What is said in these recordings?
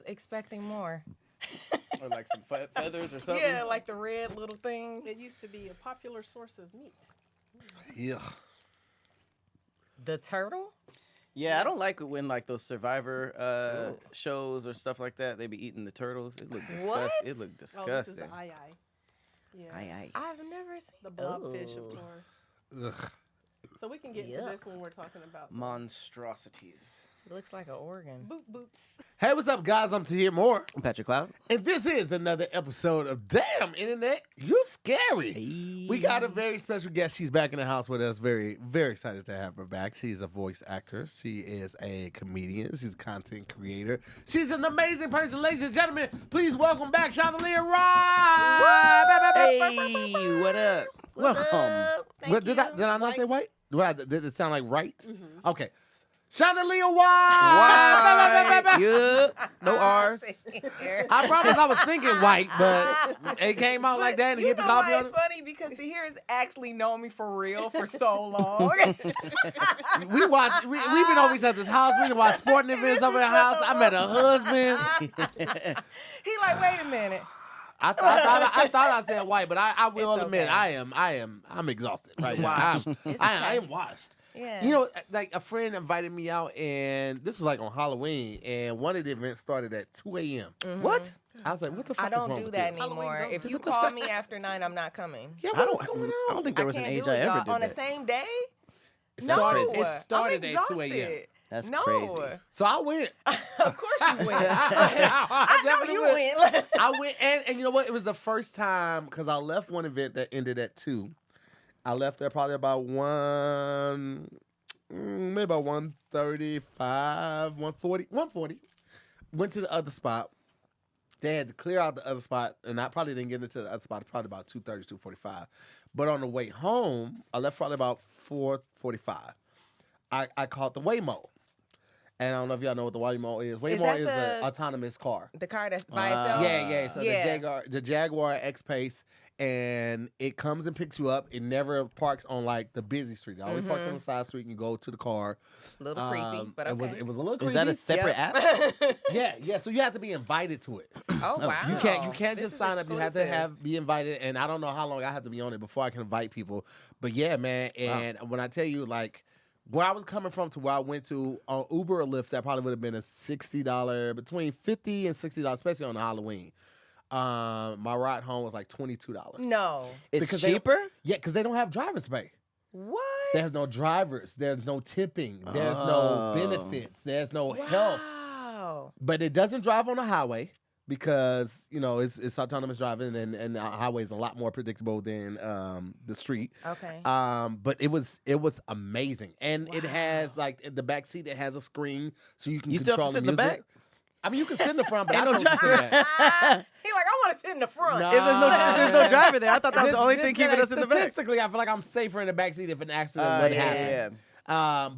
expecting more. Or like some feathers or something. Yeah, like the red little thing. It used to be a popular source of meat. Yeah. The turtle? Yeah, I don't like it when like those Survivor shows or stuff like that. They be eating the turtles. It looked disgusting. What? It looked Oh, disgusting. this is the eye. Yeah. Aye. I've never seen The blobfish, of Ooh. course. Ugh. So we can get into Yuck. this when we're talking about Monstrosities. It looks like an organ. boots. Hey, what's up, guys? I'm Tahir Moore. I'm Patrick Cloud. And this is another episode of Damn Internet, You Scary. We got a very special guest. She's back in the house with us. Very, very excited to have her back. She's a voice actor. She is a comedian. She's a content creator. She's an amazing person. Ladies and gentlemen, please welcome back Shondalia Rye. Hey, what up? Welcome. What, did I not say white? Did it sound like right? Mm-hmm. Okay. Shondalia Rye. Why? Yeah. No R's. I promise I was thinking white, but it came out like that and You hit the know copy why on it's it. funny? Because Tahir has actually known me for real for so long. We've been over each other's house. We done watched sporting events over the house. I met her husband. He like, wait a minute. I thought I said white, but I will It's admit okay. I'm exhausted right now. Washed. It's I okay. am washed. Yeah. You know, like a friend invited me out, and this was like on Halloween, and one of the events started at 2 a.m. What? I was like, what the fuck I is don't wrong do with that you? anymore. Halloween's If over. you call me after 9, I'm not coming. Yeah, I what's going on? I don't think there I was an can't age do I it, ever y'all. did On the that. same day? It No. started, I'm at 2 a.m. exhausted. That's no. crazy. So I went. Of course you went. I I know definitely you went. went. I went, and you know what? It was the first time because I left one event that ended at 2. I left there probably about maybe about 1:35, 1:40. Went to the other spot. They had to clear out the other spot, and I probably didn't get into the other spot probably about 2:30, 2:45. But on the way home, I left probably about 4:45. I caught the Waymo. And I don't know if y'all know what the Waymo is. Waymo that is an the- autonomous car. The car that's by itself? Yeah. So Yeah. the Jaguar X-Pace, and it comes and picks you up. It never parks on like the busy street. It always parks on the side street. You can go to the car. A little creepy, but okay. It was a little creepy. Is that a separate app? Yeah. So you have to be invited to it. Oh, wow. You can't This just is sign up. You have to exclusive. be invited. And I don't know how long I have to be on it before I can invite people. But yeah, man. And when I tell you, like, where I was coming from to where I went to on Uber or Lyft, that probably would have been a $60, between $50 and $60, especially on Halloween. My ride home was like $22. No. It's Because cheaper? Yeah, because they don't have driver's pay. What? There's no drivers. There's no tipping. There's no benefits. There's no health. Wow. But it doesn't drive on the highway because, you know, it's autonomous driving and the highway is a lot more predictable than the street. Okay. But it was amazing. And it has like in the back seat, it has a screen so you can You still control have to the sit in the music. back? I mean, you can sit in the front, but I Ain't no chose to sit driver. in the back. He like, I want to sit in the front. No. If there's no driver there, I thought that was the only thing keeping us in the back. Statistically, I feel like I'm safer in the back seat if an accident would happen.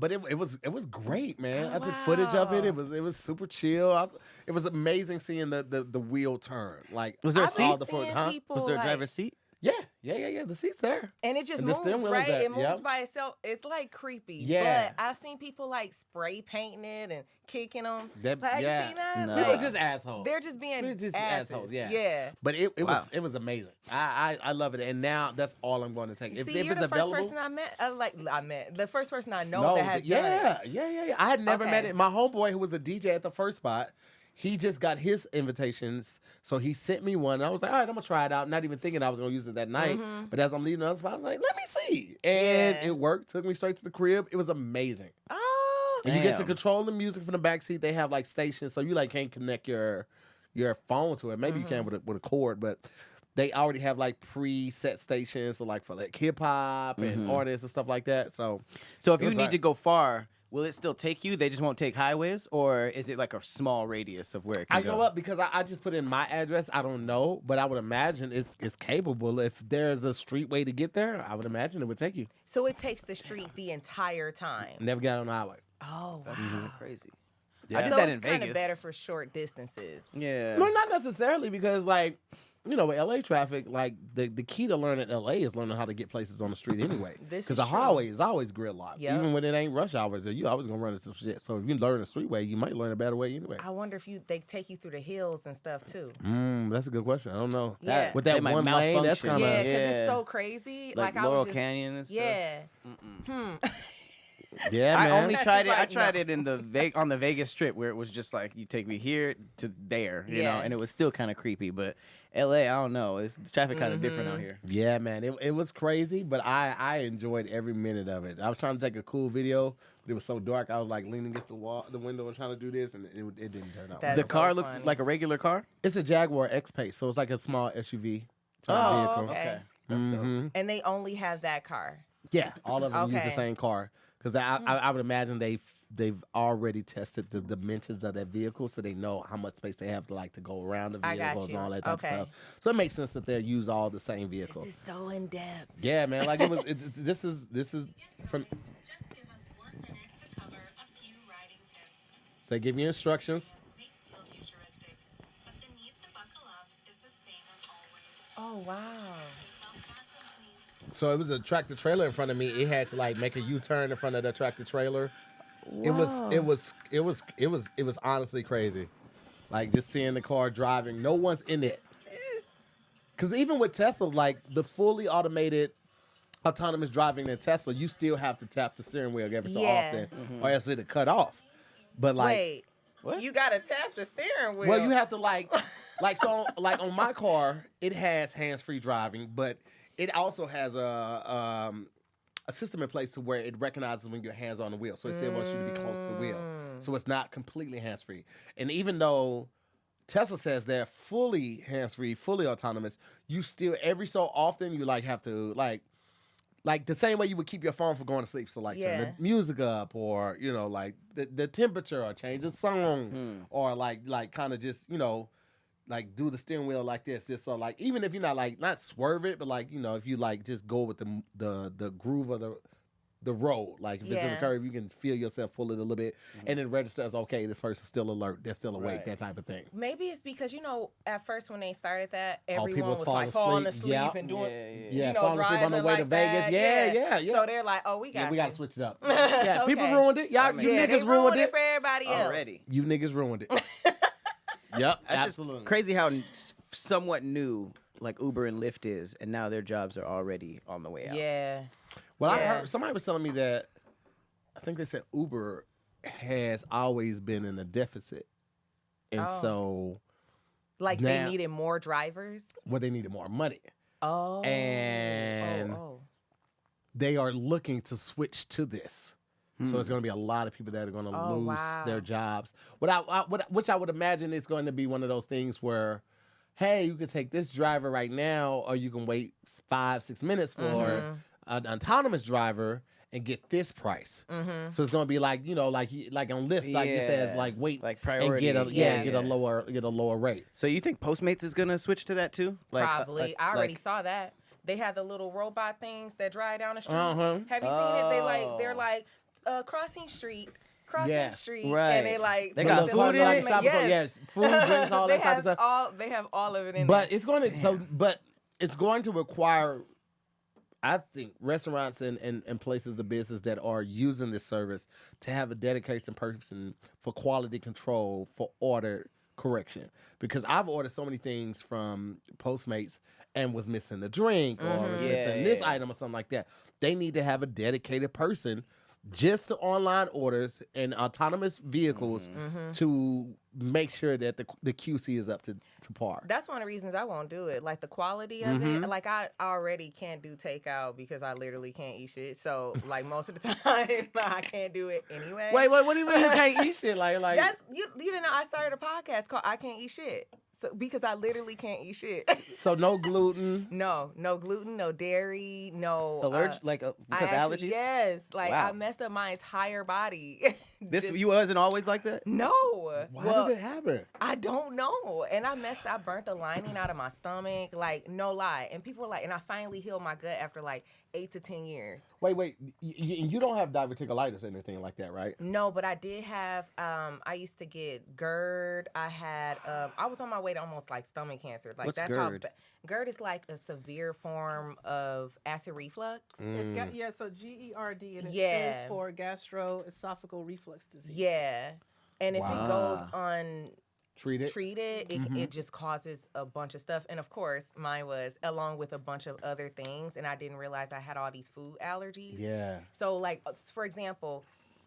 But it was great, man. I took footage of it. It was super chill. It was amazing seeing the wheel turn. Like, Was there a I've seat? been all the foot, seeing huh? people, Was there a like- driver's seat? Yeah. The seat's there. And it just And the steering moves, wheel is right? that, It moves yep. by itself. It's like creepy. Yeah. But I've seen people like spray painting it and kicking them. That- Like, have yeah. you seen that? No. People Like, are just assholes. they're just being They're just asses. assholes, yeah. Yeah. But it Wow. was amazing. I love it, and now that's all I'm going to take. If See, if you're it's the available, first person I met. The first person I know no, that has done it. yeah. I had never met Okay. it. My homeboy, who was a DJ at the first spot, he just got his invitations, so he sent me one. And I was like, all right, I'm gonna try it out. Not even thinking I was gonna use it that night. But as I'm leaving the other spot, I was like, let me see, and Yeah. it worked. Took me straight to the crib. It was amazing. Oh. And you get to Damn. control the music from the backseat. They have like stations, so you like can't connect your phone to it. Maybe you can with a cord, but they already have like preset stations, so like for like hip hop and artists and stuff like that. So So if It you was need alright. to go far, will it still take you? They just won't take highways? Or is it like a small radius of where it can I go? know what, because I just put in my address. I don't know, but I would imagine it's capable. If there's a street way to get there, I would imagine it would take you. So it takes the street the entire time. Never got on the highway. Oh, That's wow. kind of crazy. Yeah. I did So that it's in kind of Vegas. better for short distances. Yeah. No, not necessarily, because like with LA traffic, like the key to learning LA is learning how to get places on the street anyway. This Because is the true. highway is always gridlocked. Yep. Even when it ain't rush hours, you always gonna run into some shit. So if you learn a streetway, you might learn a better way anyway. I wonder if they take you through the hills and stuff too. That's a good question. I don't know. Yeah. With They that might one lane, that's malfunction. kind of Yeah, because Yeah. it's so crazy. Like I Laurel was just, Canyon and stuff. Yeah. yeah, I man. only tried it. I Like, tried no. it in on the Vegas Strip where it was just like you take me here to there, you know, Yeah. and it was still kind of creepy. But LA, I don't know. It's the traffic kind of different out here. Yeah, man, it was crazy, but I enjoyed every minute of it. I was trying to take a cool video, but it was so dark. I was like leaning against the window and trying to do this, and it didn't turn out. That's The so car looked funny. like a regular car. It's a Jaguar X-Pace, so it's like a small SUV type Oh, vehicle. okay. That's dope. Mhm. And they only have that car. Yeah, all of them use the Okay. same car because I would imagine they've already tested the dimensions of that vehicle, so they know how much space they have to go around the I got vehicle and you. all that type Okay. of stuff. So it makes sense that they use all the same vehicle. This is so in depth. Yeah, man, like it was. This is from. Just give us 1 minute to cover a few riding tips. So they give you instructions. Make you feel futuristic, but the need to buckle up is the same as always. Oh wow. Seatbelt fasten, please. So it was a tractor trailer in front of me. It had to make a U-turn in front of the tractor trailer. It was honestly crazy. Like just seeing the car driving, no one's in it. Because even with Tesla, like the fully automated autonomous driving in Tesla, you still have to tap the steering wheel every so Yeah. often, or else it'll cut off. But Wait. What? You gotta tap the steering wheel. well, you have to on my car, it has hands-free driving, but it also has a system in place to where it recognizes when your hands are on the wheel. So it still wants you to be close to the wheel. So it's not completely hands-free. And even though Tesla says they're fully hands-free, fully autonomous, you still every so often you have to like the same way you would keep your phone from going to sleep. So turn Yeah. the music up, or the temperature, or change the song, or kind of just do the steering wheel like this, just so even if you're not swerve it, but if you just go with the groove of the road, if it's in a Yeah. curve, you can feel yourself pull it a little bit, and it registers, okay, this person's still alert, they're still awake, Right. that type of thing. Maybe it's because at first when they started that, people everyone was was falling falling asleep. asleep Yeah. and doing, Yeah, you know, falling asleep on the driving way to like Vegas. that. Yeah. So they're like, oh, we got Yeah, we you. gotta switch it up. Yeah, people Okay. ruined it. Y'all, That you makes Yeah, niggas they ruined it. for everybody else. Already. You niggas ruined it. Yep, That's absolutely. just crazy how somewhat new Uber and Lyft is, and now their jobs are already on the way out. Yeah. Well, I Yeah. heard somebody was telling me that I think they said Uber has always been in a deficit, and Oh. so Like Now- they needed more drivers. they needed more money. Oh. And- Oh. They are looking to switch to this. So it's going to be a lot of people that are going to Oh, lose wow. their jobs. Which I would imagine is going to be one of those things where, hey, you can take this driver right now, or you can wait 5-6 minutes for Mm-hmm. an autonomous driver and get this price. Mm-hmm. So it's going to be like on Lyft, it says wait Like and priority. get a Yeah. lower rate. So you think Postmates is gonna switch to that too? Probably. I already saw that. They have the little robot things that drive down the street. Uh-huh. Have you seen it? They're Oh. like crossing street, Yeah. street, Right. and they They put got the food little in it? element- Yeah, food, drinks, all they that type of have stuff. They have all of it in But there. it's going to but it's going to require, I think, restaurants and places of business that are using this service to have a dedicated person for quality control for order correction. Because I've ordered so many things from Postmates and was missing the drink or was missing this Yeah. item or something like that. They need to have a dedicated person just to online orders and autonomous vehicles to make sure that the QC is up to par. That's one of the reasons I won't do it. Like the quality of it. Like I already can't do takeout because I literally can't eat shit. So like most of the time I can't do it anyway. Wait, what do you mean you can't eat shit? Like That's you didn't know I started a podcast called I Can't Eat Shit. So because I literally can't eat shit. so no gluten. No gluten, no dairy, no allergic, because I actually- allergies. Yes, like I Wow. messed up my entire body. This Just- you wasn't always like that. No. Why Well, did it happen? I don't know. And I burnt the lining out of my stomach. Like, no lie. And people were like, and I finally healed my gut after like 8 to 10 years. Wait. You don't have diverticulitis or anything like that, right? No, but I did have, I used to get GERD. I had, I was on my way to almost like stomach cancer. Like, What's that's GERD? how, GERD is like a severe form of acid reflux. It's got, so GERD, and it Yeah. stands for gastroesophageal reflux disease. Yeah. And if it goes Treat it. untreated, it just causes a bunch of stuff. And of course, mine was along with a bunch of other things. And I didn't realize I had all these food allergies. Yeah. So, like, for example,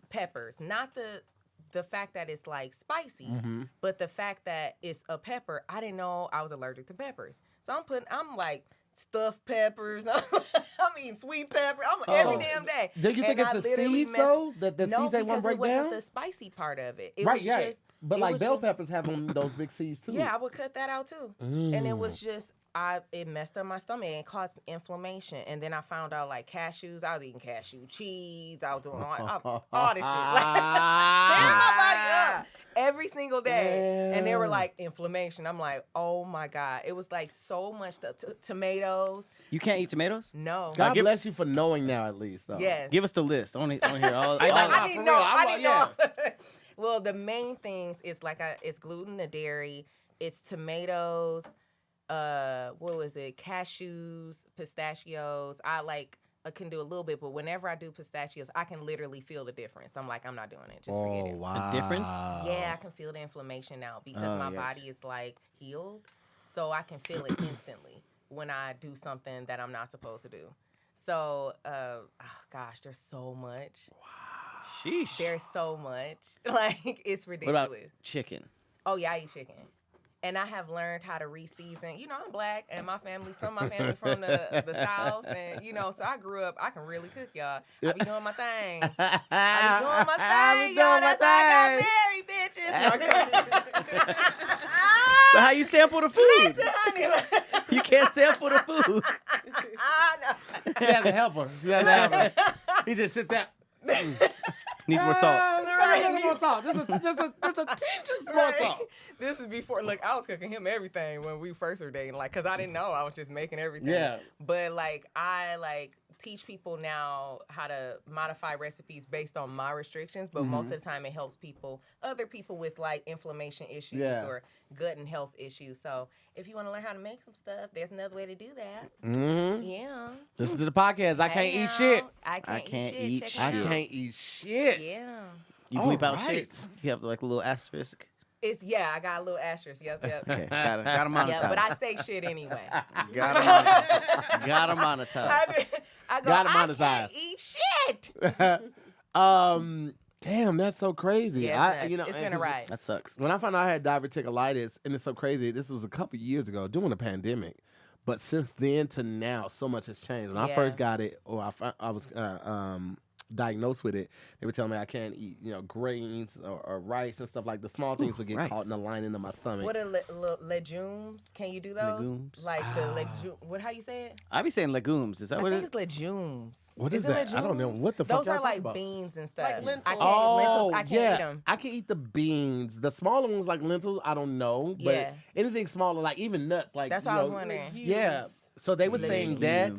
peppers, not the fact that it's like spicy, but the fact that it's a pepper. I didn't know I was allergic to peppers. So I'm like stuffed peppers. I'm eating sweet pepper. I'm every damn day. Do you think And I it's the literally seeds though? That the no, seeds they won't because break it wasn't down? the spicy part of it. It Right, was yeah. just, But it like was bell just- peppers have those big seeds too. Yeah, I would cut that out too. And it was just it messed up my stomach and caused inflammation. And then I found out like cashews. I was eating cashew cheese. I was doing all this shit. Like, tearing my body up every single day. And they were like inflammation. I'm like, oh my God. It was like so much stuff. Tomatoes. You can't eat tomatoes. No. God give- bless you for knowing now at least. Though. Yes. Give us the list. I want to hear all. I Nah, didn't for know. real. I didn't yeah. know. Well, the main things is like it's gluten to dairy. It's tomatoes. What was it? Cashews, pistachios. I can do a little bit, but whenever I do pistachios, I can literally feel the difference. I'm like, I'm not doing it. Just forget it. Wow. difference? Yeah, I can feel the inflammation now because Oh, my yes. body is like healed. So I can feel it instantly when I do something that I'm not supposed to do. So, gosh, there's so much. Sheesh. There's so much. Like, it's What ridiculous. about chicken? Oh, yeah, I eat chicken. And I have learned how to reseason. You know, I'm black, and some of my family from the South. And, so I grew up, I can really cook, y'all. I be doing my thing. I be doing my thing, y'all. That's how I got married, bitches. But how you sample the food? Honey, You can't sample the food. I know. She has to help her. She has to help her. He just sit there. Needs more salt. Right. More salt. Just a tinge of more salt. This is before. Look, I was cooking him everything when we first were dating, like, cause I didn't know. I was just making everything. Yeah. But I teach people now how to modify recipes based on my restrictions. But most of the time, it helps other people with like inflammation issues or gut and health issues. So if you want to learn how to make some stuff, there's another way to do that. Mm-hmm. Yeah. Listen to the podcast. I can't eat shit. I can't eat shit. I Check it out. can't eat shit. Yeah. You bleep out Alright. shit. You have like a little asterisk. I got a little asterisk. Yep. Okay, gotta monetize. Yeah, but I say shit anyway. Gotta monetize. I go, Gotta I monetize. can't eat shit. Damn, that's so crazy. Yeah, it's been a and ride. That sucks. When I found out I had diverticulitis, and it's so crazy, this was a couple years ago during the pandemic. But since then to now, so much has changed. When I first got it, or I was diagnosed with it, they were telling me I can't eat, grains or rice and stuff like the small things would get rice. caught in the lining of my stomach. What are legumes? Can you do those? Legumes? Like the legume. What? How you say it? I be saying legumes. Is that I what think it it's legumes. What is is that? I don't know. legumes? What the fuck Those y'all are talking like about? beans and stuff. Like lentils. I can't eat lentils. I can't yeah. eat them. I can eat the beans. The smaller ones like lentils, I don't know. But Yeah. anything smaller, like even nuts, like That's what I was wondering. Yeah. So they were saying that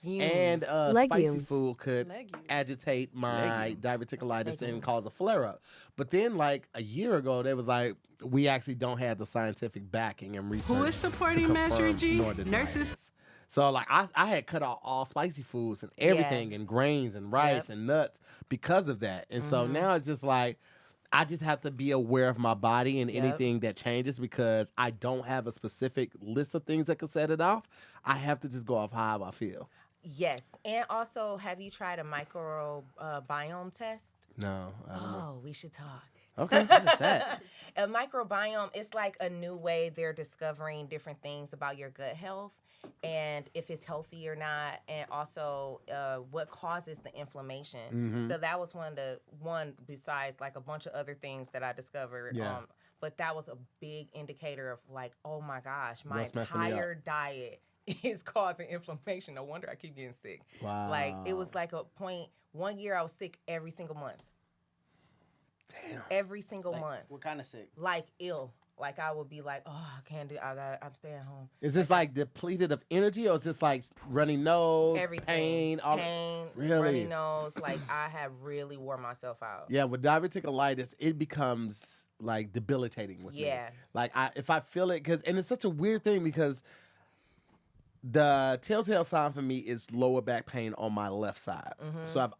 and spicy Legumes. food could Legumes. agitate my diverticulitis and cause a flare up. But then like a year ago, they was like, we actually don't have the scientific backing and research. Who is supporting to Measure confirm G? nor deny Nurses. it. So like I had cut out all spicy foods and everything and grains and rice and nuts because of that. And so now it's just like I just have to be aware of my body and anything that changes because I don't have a specific list of things that could set it off. I have to just go off how I feel. Yes, and also, have you tried a microbiome test? No, I don't know. Oh, we should talk. Okay. What is that? A microbiome is like a new way they're discovering different things about your gut health and if it's healthy or not, and also what causes the inflammation. So that was one besides like a bunch of other things that I discovered. Yeah. But that was a big indicator of like, oh my gosh, my What's messing me up? entire diet is causing inflammation. No wonder I keep getting sick. Wow. Like it was like a point. 1 year I was sick every single month. every single month. What kind of sick? Like ill. Like I would be like, oh, I can't do. I'm staying home. Is this like depleted of energy, or is this like runny nose, Everything. pain, all Pain, Really? runny nose. Like I have really wore myself out. Yeah, with diverticulitis, it becomes like debilitating with me. Yeah. Like if I feel it, and it's such a weird thing because the telltale sign for me is lower back pain on my left side. So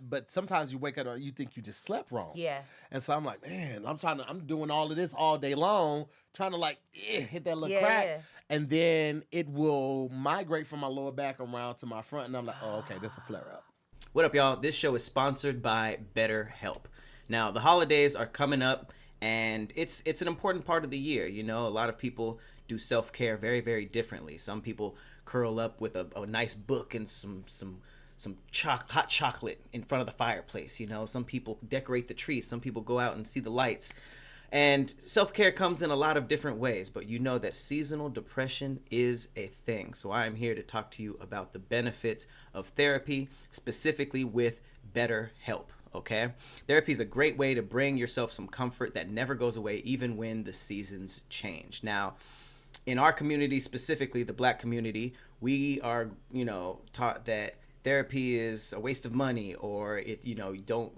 but sometimes you wake up and you think you just slept wrong. Yeah. And so I'm like, man, I'm doing all of this all day long, trying to like hit that little crack. Yeah. And then it will migrate from my lower back around to my front. And I'm like, oh, okay, this is a flare up. What up, y'all? This show is sponsored by BetterHelp. Now, the holidays are coming up, and it's an important part of the year. You know, a lot of people do self-care very, very differently. Some people curl up with a nice book and some hot chocolate in front of the fireplace. You know, some people decorate the tree. Some people go out and see the lights. And self-care comes in a lot of different ways, but you know that seasonal depression is a thing. So I am here to talk to you about the benefits of therapy, specifically with BetterHelp. Okay? Therapy is a great way to bring yourself some comfort that never goes away, even when the seasons change. Now, in our community, specifically the Black community, we are, taught that therapy is a waste of money, or don't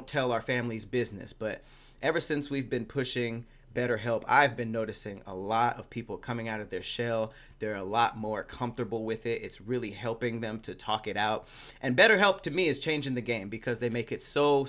tell our family's business. But ever since we've been pushing BetterHelp, I've been noticing a lot of people coming out of their shell. They're a lot more comfortable with it. It's really helping them to talk it out. And BetterHelp to me is changing the game because they make it so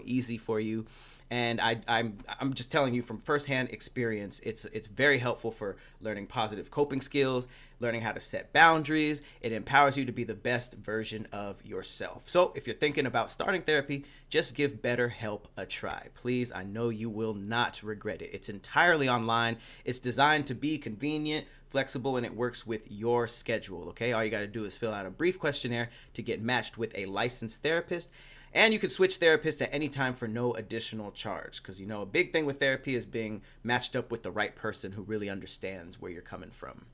easy for you. And I'm just telling you from firsthand experience, it's very helpful for learning positive coping skills, learning how to set boundaries. It empowers you to be the best version of yourself. So if you're thinking about starting therapy, just give BetterHelp a try. Please, I know you will not regret it. It's entirely online. It's designed to be convenient, flexible, and it works with your schedule, okay? All you got to do is fill out a brief questionnaire to get matched with a licensed therapist. And you can switch therapists at any time for no additional charge. Because, a big thing with therapy is being matched up with the right person who really understands where you're coming from.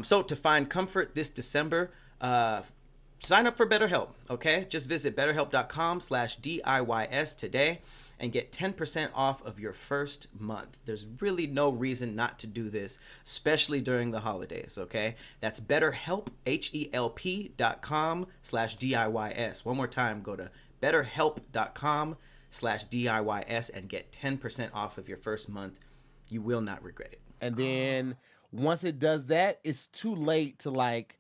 So to find comfort this December, sign up for BetterHelp, okay? Just visit betterhelp.com/DIYS today and get 10% off of your first month. There's really no reason not to do this, especially during the holidays, okay? That's BetterHelp, HELP.com/DIYS. One more time, go to betterhelp.com/DIYS and get 10% off of your first month. You will not regret it. And then once it does that, it's too late to like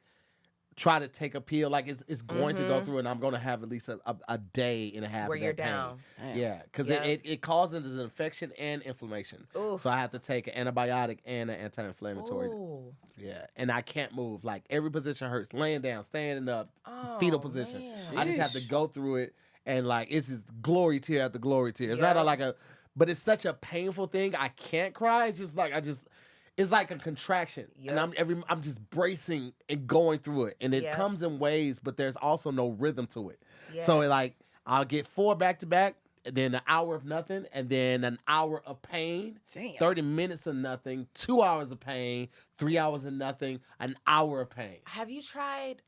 try to take a pill. Like it's going to go through, and I'm going to have at least a day and a half Where of you're that pain. down. Yeah, because Yep. it causes an infection and inflammation. Oof. So I have to take an antibiotic and an anti-inflammatory. Ooh. Yeah, and I can't move. Like every position hurts. Laying down, standing up, Oh, fetal position. man. I just have to Sheesh. go through it, and like it's just glory tear after glory tear. It's Yep. not like but it's such a painful thing. I can't cry. It's just like it's like a contraction, Yep. and I'm just bracing and going through it, and it Yep. comes in waves, but there's also no rhythm to it. Yeah. So I'll get 4 back to back, and then an hour of nothing, and then an hour of pain, Damn. 30 minutes of nothing, 2 hours of pain, 3 hours of nothing, an hour of pain. Have you tried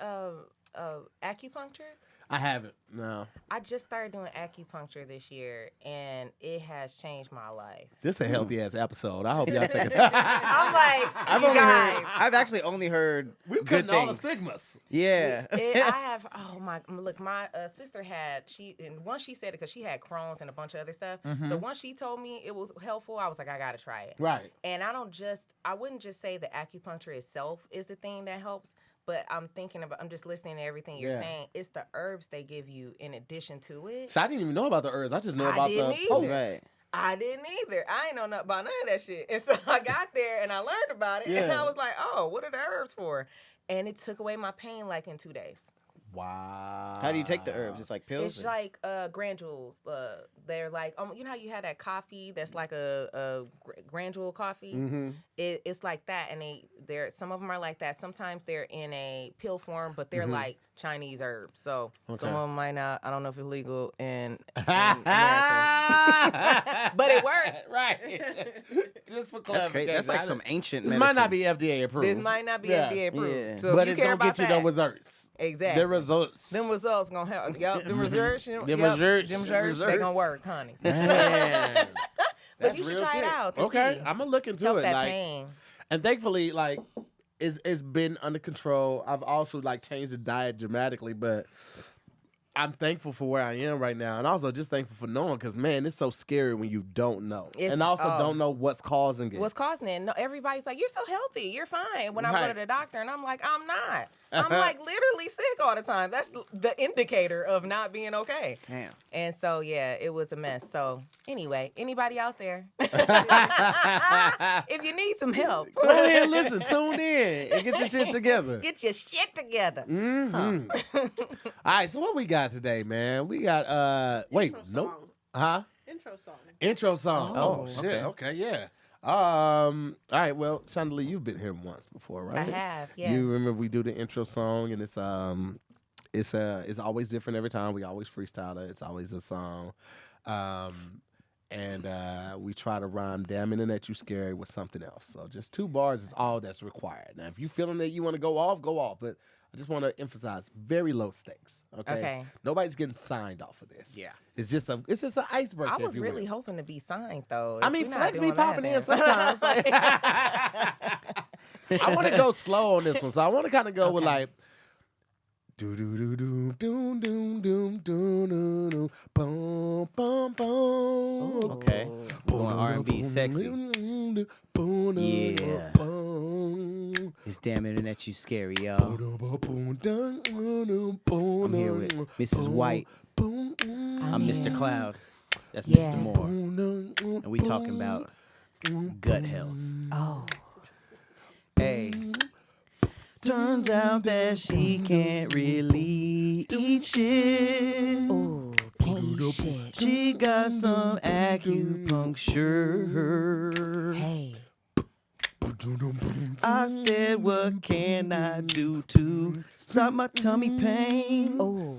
acupuncture? I haven't. No. I just started doing acupuncture this year, and it has changed my life. This is a healthy ass episode. I hope y'all take it. I'm like, I've actually only heard We're good cutting all the things. stigmas. Yeah. I have. Oh my! Look, my sister had and once she said it because she had Crohn's and a bunch of other stuff. So once she told me it was helpful, I was like, I gotta try it. Right. And I wouldn't just say the acupuncture itself is the thing that helps. But I'm just listening to everything you're Yeah. saying. It's the herbs they give you in addition to it. So I didn't even know about the herbs. I just know I about the didn't either. potent. Right. I didn't either. I ain't know nothing about none of that shit. And so I got there and I learned about it. And Yeah. I was like, oh, what are the herbs for? And it took away my pain like in 2 days. Wow. How do you take the herbs? It's like pills? It's like granules. They're like, you know how you have that coffee that's like a granule coffee? Mm-hmm. It's like that. And some of them are like that. Sometimes they're in a pill form, but they're like Chinese herbs. So Okay. some of them might not. I don't know if it's legal in America, but it worked. Right. Just for That's great. clarification. That's like some ancient This medicine. might not be FDA approved. This might not be Yeah. FDA approved. Yeah. So but if it's you care gonna about get you that, the results. exactly. The results. Them results gonna help. Yup, them results. Them Them results. results. They gonna work, honey. Man. But That's you should real try it shit. out to Okay, see. I'm gonna look into Help it. that Like, pain. and thankfully, like, it's been under control. I've also like changed the diet dramatically, but I'm thankful for where I am right now, and also just thankful for knowing, because man, it's so scary when you don't know, and also don't know what's causing it. What's causing it? No, everybody's like, "You're so healthy, you're fine." When I go Right. to the doctor, and I'm like, "I'm not. I'm like literally sick all the time." That's the indicator of not being okay. Damn. And so yeah, it was a mess. So anyway, anybody out there, if you need some help, Go ahead and listen, tune in, and get your shit together. get your shit together. Mhm. All right, so what we got today, man? We got wait, Intro nope, song. huh? Intro song. Intro song. Oh, shit. okay. Okay, yeah. All right. Well, Shondalia, you've been here once before, right? I have, yeah. You remember we do the intro song, and it's always different every time. We always freestyle it. It's always a song, and we try to rhyme "damn internet you scary" with something else. So just 2 bars is all that's required. Now, if you feeling that you want to go off, go off. But I just want to emphasize very low stakes. Okay. Okay. Nobody's getting signed off of this. Yeah. It's just an icebreaker. I was if you really will. hoping to be signed though. I If mean, we not Flex be doing that, popping in then- sometimes. Like- I want to go slow on this one, so I want to kind of go with like do do do do do do do do do boom boom boom. Okay. Going R&B sexy. Yeah. It's damn internet you scary, y'all. I'm here with Mrs. White. I'm Mr. Cloud. That's Yeah. Mr. Moore. And we talking about gut health. Oh. Hey. Turns out that she can't really eat shit. Ooh, can't eat shit. She got some acupuncture. Hey. I said, what can I do to stop my tummy pain? Oh.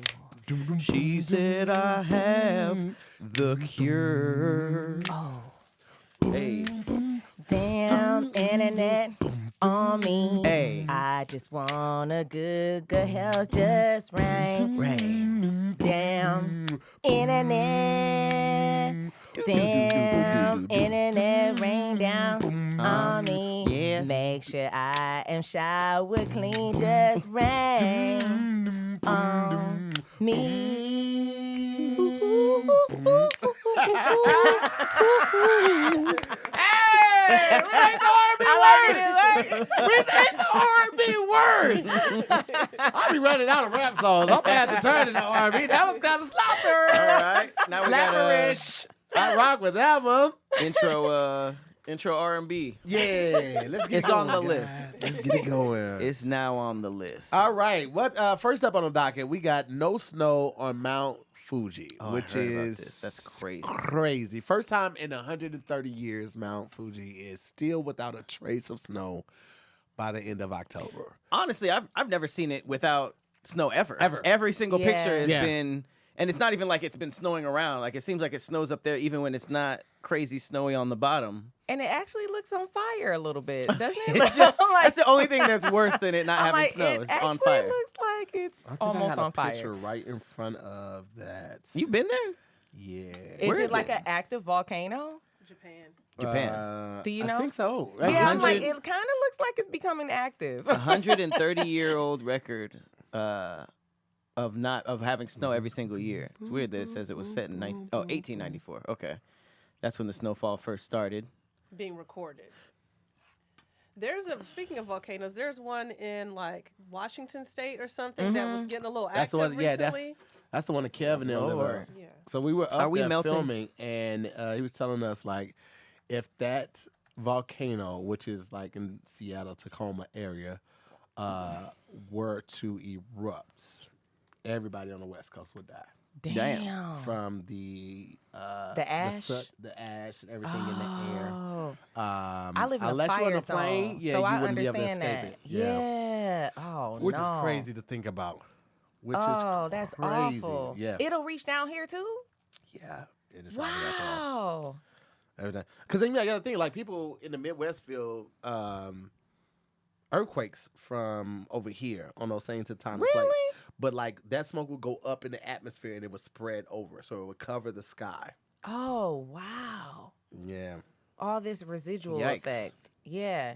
She said, I have the cure. Oh. Hey, Damn internet on me. hey, I just want a good health just rain. rain. Damn internet. Damn internet rain down on me. Yeah. Make sure I am shower clean, just rain on me. Hey, we made the R&B word. We made the R&B word. I'll be running out of rap songs. I'm gonna have to turn it to R&B. That was kind of slapper. All right, now we got Slapperish. I rock with that one. intro R&B. Yeah, let's get It's it on going, the guys. list. Let's get it going. It's now on the list. All right. What first up on the docket? We got no snow on Mount Fuji, Oh, I which heard about is this. That's crazy. Crazy. First time in 130 years, Mount Fuji is still without a trace of snow by the end of October. Honestly, I've never seen it without snow ever. Ever. Every single Yeah. picture has Yeah. been, and it's not even like it's been snowing around. Like it seems like it snows up there even when it's not crazy snowy on the bottom. And it actually looks on fire a little bit, doesn't it? It's just, that's the only thing that's worse than it not I'm having like, snow. it It's actually on fire. looks like it's I think almost I had on a fire. picture right in front of that. You been there? Yeah. Is Where it is like it? an active volcano? Japan. Japan. Do you I know? think so. Yeah, I'm like, 100 it kind of looks like it's becoming active. 130-year-old record of having snow every single year. It's weird that it says it was set in 1894. Okay, that's when the snowfall first started. Being recorded. Speaking of volcanoes, there's one in like Washington State or something that was getting a little That's the active one. Yeah, recently. that's the one that Kevin and them live Lord. on. Yeah. So we were up Are we there melting? filming, and he was telling us like, if that volcano, which is like in Seattle, Tacoma area, were to erupt, everybody on the West Coast would die Damn. from the ash? the ash and everything in the air. Oh. I live in a unless fire you're on a zone, plane, yeah, so you I wouldn't be able to understand escape that. it. Yeah. Oh, Which no. is crazy to think about. which is that's crazy. awful. Yeah. It'll reach down here too? Yeah. It is probably that far. Wow. Everything. Because then I got to think, like, people in the Midwest feel earthquakes from over here on those same tectonic plates. Really? But, like, that smoke would go up in the atmosphere and it would spread over. So it would cover the sky. Oh, wow. Yeah. All this residual Yikes. effect. Yeah.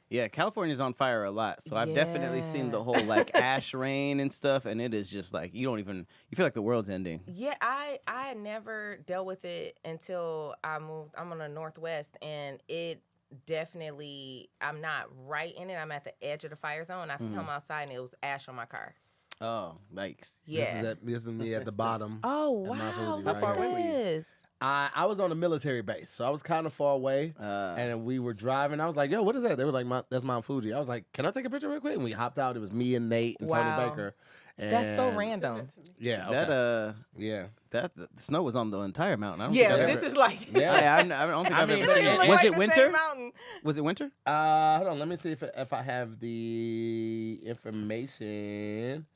Yeah, California's on fire a lot. So I've definitely seen the whole like ash rain and stuff, and it is just like you feel like the world's ending. Yeah, I had never dealt with it until I moved. I'm on the Northwest, and it definitely, I'm not right in it. I'm at the edge of the fire zone. I come outside, and it was ash on my car. Oh, yikes. Yeah. This is me at the bottom. Oh, at my wow. Fuji Look right far at away were you? this. I was on a military base, so I was kind of far away, and we were driving. I was like, "Yo, what is that?" They were like, "That's Mount Fuji." I was like, "Can I take a picture real quick?" And we hopped out. It was me and Nate and Wow. Tony Baker. And That's so random. Yeah, That okay. Yeah. that the snow was on the entire mountain. I don't Yeah, think I've this ever, is like. Yeah. I don't think I've mean, ever seen it it. look Was like it the winter? same mountain. Was it winter? Hold on. Let me see if I have the information.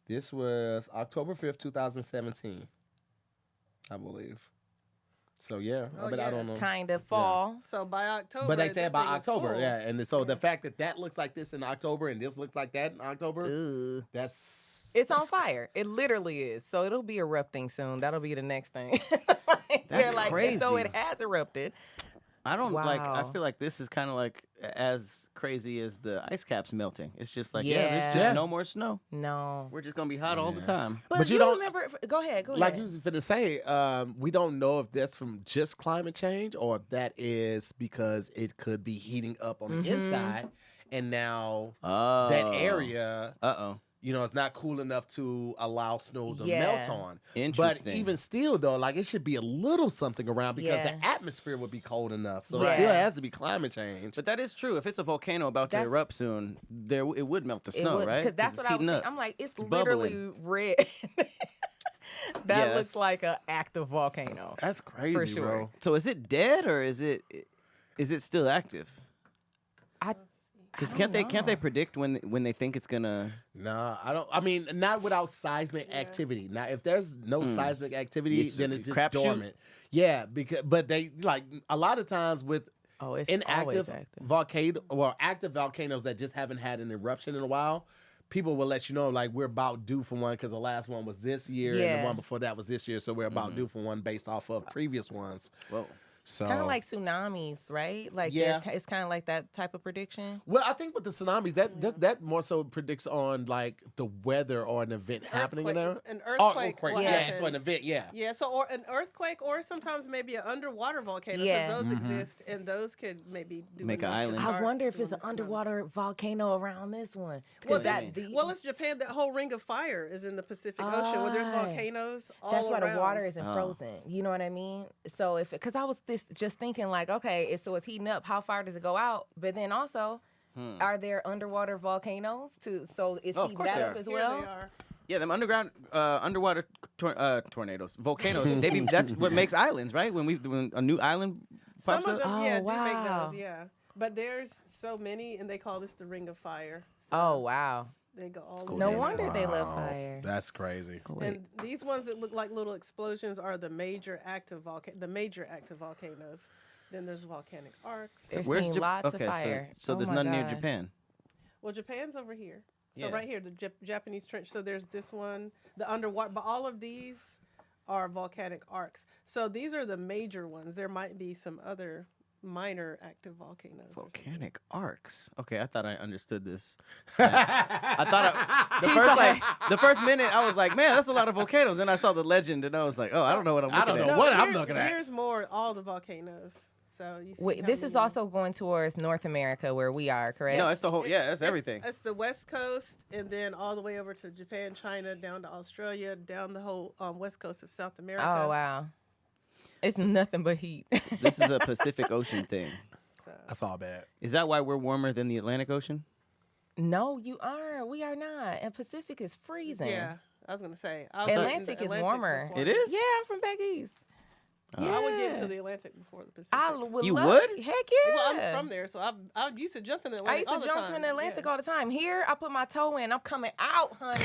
This was October 5th, 2017, I believe. So yeah, Oh, but yeah. I don't know. Kind of fall. So by October, But they say that by thing is October, full. yeah. And so the fact that looks like this in October and this looks like that in October, Ooh. that's It's on fire. It literally is. So it'll be erupting soon. That'll be the next thing. That's So crazy. it has erupted. I don't like. I Wow. feel like this is kind of like as crazy as the ice caps melting. It's just like there's just Yeah. no more snow. No. We're just gonna be hot all the time. But you you don't- remember? Go ahead. like you was finna say. We don't know if that's from just climate change or if that is because it could be heating up on the inside, and now that area, it's not cool enough to allow snow to melt on. Interesting. But even still, though, like it should be a little something around because Yeah. the atmosphere would be cold enough. So Yeah. it still has to be climate change. But that is true. If it's a volcano about to That's- erupt soon, it would melt the snow, right? Because that's it's what I was heating thinking. up. I'm like, it's bubbling. literally red. That Yeah, looks that's- like an active volcano. That's crazy, For sure. bro. So is it dead or is it still active? Because can't they predict when they think it's gonna? No, I don't. I mean, not without seismic activity. Now, if there's no seismic activity, It's then it's just crapshoot? dormant. Yeah, but they like a lot of times with Oh, it's inactive always active. active volcanoes that just haven't had an eruption in a while. People will let you know like we're about due for one because the last one was this year and Yeah. the one before that was this year, so we're about due for one based off of previous ones. Whoa. So Kind of like tsunamis, right? Like Yeah. it's kind of like that type of prediction. Well, I think with the tsunamis, that more so predicts on like the weather or an event happening in there. An Oh, earthquake. will yeah, happen. so an event, yeah. Yeah, so or an earthquake, or sometimes maybe an underwater volcano, because Yeah. those exist, and those could maybe do Make an enough to island. I start wonder if doing it's an the tsunamis. underwater volcano around this one. Well, Because well, it's Japan. That whole ring of fire is in the Pacific Ocean, where there's Ah. volcanoes all that's why around. the water isn't frozen. You know what I mean? So because I was just thinking like, okay, it's heating up. How far does it go out? But then also, are there underwater volcanoes too? So is Oh, of heating course that there up are. as Here well? they are. Yeah, them underwater tornadoes, volcanoes. That's what makes islands, right? When a new island Some pops of up. them, Oh, yeah, do wow. make those, yeah. But there's so many, and they call this the ring of fire. So Oh wow! they go all cool, the No way around. wonder they love fire. That's crazy. Oh, wait. And these ones that look like little explosions are the major active volcanoes. Then there's volcanic arcs. They're Where's seeing Jap- lots okay, of fire. So Oh there's my none near gosh. Japan. Well, Japan's over here. So Yeah. right here, the Japanese trench. So there's this one, the underwater. But all of these are volcanic arcs. So these are the major ones. There might be some other minor active volcanoes. or something. Volcanic arcs. Okay, I thought I understood this. I thought the first minute I was like, man, that's a lot of volcanoes. Then I saw the legend and I was like, oh, I don't know what I'm I looking don't at. know. What I'm looking at. Here's more, all the volcanoes. So you see Wait, how this is many- also going towards North America where we are, correct? No, it's the whole. Yeah, that's It's- everything. It's the West Coast, and then all the way over to Japan, China, down to Australia, down the whole West Coast of South America. Oh wow! It's nothing but heat. This is a Pacific Ocean thing. So, That's all bad. Is that why we're warmer than the Atlantic Ocean? No, you are. We are not. And Pacific is freezing. yeah, I was gonna say I was in the Atlantic is warmer. before. It is? Yeah, I'm from back east. I would get Yeah. to the Atlantic before the Pacific. I would You love, would? Heck yeah. Well, I'm from there, so I used to jump in the I Atlantic used all to the jump time. in the Atlantic yeah. all the time. Here, I put my toe in. I'm coming out, honey.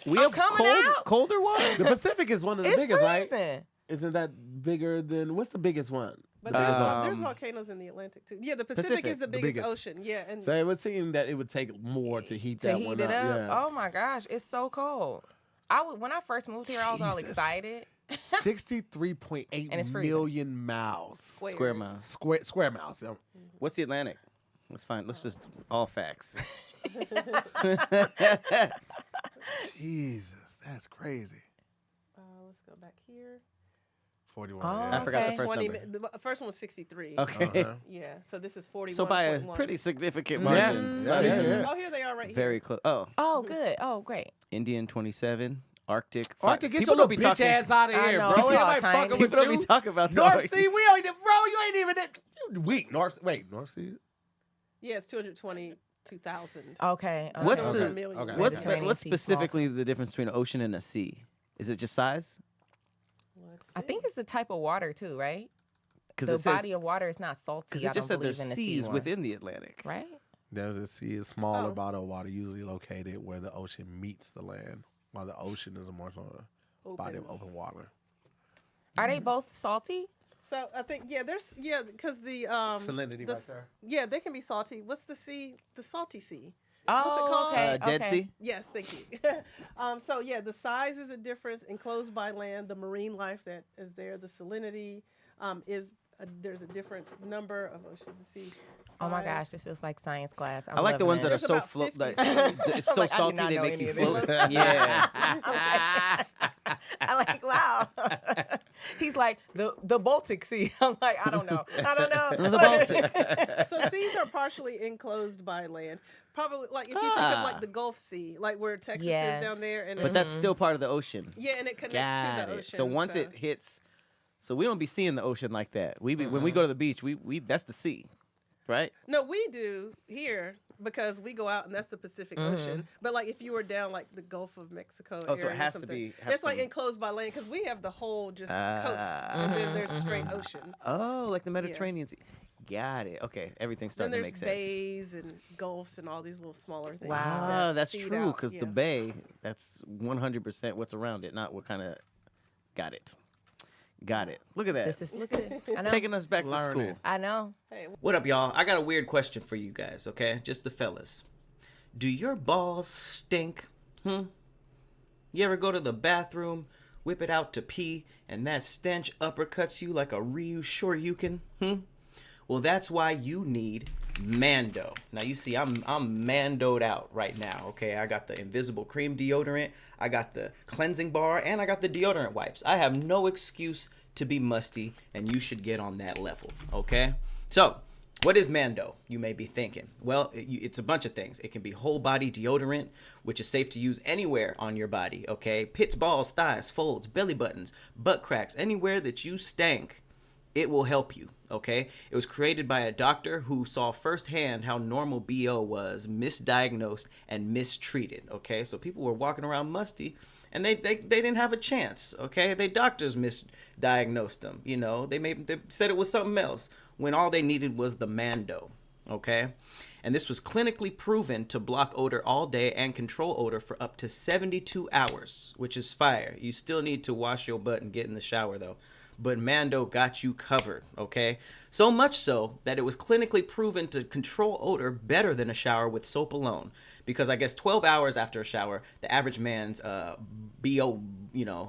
We I'm have coming out. colder water. The Pacific is one of the It's biggest, right? freezing. Isn't that bigger than what's the biggest one? But there's Um, volcanoes in the Atlantic too. Yeah, the Pacific is the biggest, biggest. ocean. Yeah, and So it would seem that it would take more to heat To that heat one it up. Yeah. Oh my gosh, it's so cold. When I first moved here, I was all Jesus. excited. 63.8 And it's freezing. million miles. Square miles. Square miles. Yeah. What's the Atlantic? Let's find. Let's just all facts. Jesus, that's crazy. let's go back here. 41. Oh, yeah. I forgot the Okay. first 20 number. The first one was 63. Okay. Uh-huh. Yeah, so this is 41. So by a 41. pretty significant Yeah. margin. It's Yeah, not yeah, even yeah. Oh, here they are right very here. close. Oh, Oh, good. Oh, great. Indian 27, Arctic. Arctic, get People your don't little bitch ass out of I here, know, bro. it's all Anybody tiny. fucking with People don't you? be talking about the North Arctic. Sea, we ain't, bro. You ain't even. You weak. North Sea. Yeah, it's 222,000. Okay. What's Those the- are millions. okay. Mediterranean What's sea specifically the difference between an ocean and a sea? Is it just size? Let's I see. think it's the type of water too, right? Because The it says body of water is not salty. because I it just don't said there's believe in the seas sea one. within the Atlantic. Right? There's a sea, a smaller Oh. body of water, usually located where the ocean meets the land, while the ocean is a more sort of body of open water. Are they both salty? So I think because the Salinity the right s- there. Yeah, they can be salty. What's the sea? The salty sea. Oh, What's it called? okay. Dead okay. Sea. Yes, thank you. So yeah, the size is a difference. Enclosed by land, the marine life that is there, the salinity there's a different number of oceans and seas. Oh my gosh, this feels like science class. I like the loving ones that it. are There's so about float. 50 Like, cities. it's so Like, I did salty not they know make any you of this. float. Yeah. I like, wow. He's like, the Baltic Sea. I'm like, I don't know. The Baltic. So seas are partially enclosed by land. Probably like if you think of like the Gulf Sea, like where Texas Yeah. is down there, and But that's still part of the ocean. yeah, and it connects Got to the it. ocean. So once it hits, so we don't be seeing the ocean like that. When we go to the beach, we that's the sea, right? No, we do here because we go out and that's the Pacific Ocean. But like if you were down like the Gulf of Mexico, Oh, so it area or has to something, be- have It's like some- enclosed by land because we have the whole just coast, and then there's straight ocean. Oh, like the Mediterranean Sea. Got it. Okay, everything's Then starting to there's make sense. bays and gulfs and all these little smaller things. Wow. Ah, that's feed true. out, Because yeah. the bay, that's 100% what's around it, not what kind of. Got it. Got it. Look at that. Look at it. I know. Taking us back to Learning. school. I know. Hey, What up, y'all? I got a weird question for you guys, okay? Just the fellas. Do your balls stink? You ever go to the bathroom, whip it out to pee, and that stench uppercuts you like a Ryu Shoryuken? Well, that's why you need Mando. Now, you see, I'm Mandoed out right now, okay? I got the invisible cream deodorant, I got the cleansing bar, and I got the deodorant wipes. I have no excuse to be musty, and you should get on that level, okay? So, what is Mando, you may be thinking? Well, it's a bunch of things. It can be whole body deodorant, which is safe to use anywhere on your body, okay? Pits, balls, thighs, folds, belly buttons, butt cracks, anywhere that you stank, it will help you, okay? It was created by a doctor who saw firsthand how normal BO was misdiagnosed and mistreated, okay? So people were walking around musty, and they didn't have a chance, okay? They doctors misdiagnosed them, you know? They said it was something else when all they needed was the Mando, okay? And this was clinically proven to block odor all day and control odor for up to 72 hours, which is fire. You still need to wash your butt and get in the shower, though. But Mando got you covered, okay? So much so that it was clinically proven to control odor better than a shower with soap alone. Because I guess 12 hours after a shower, the average man's BO,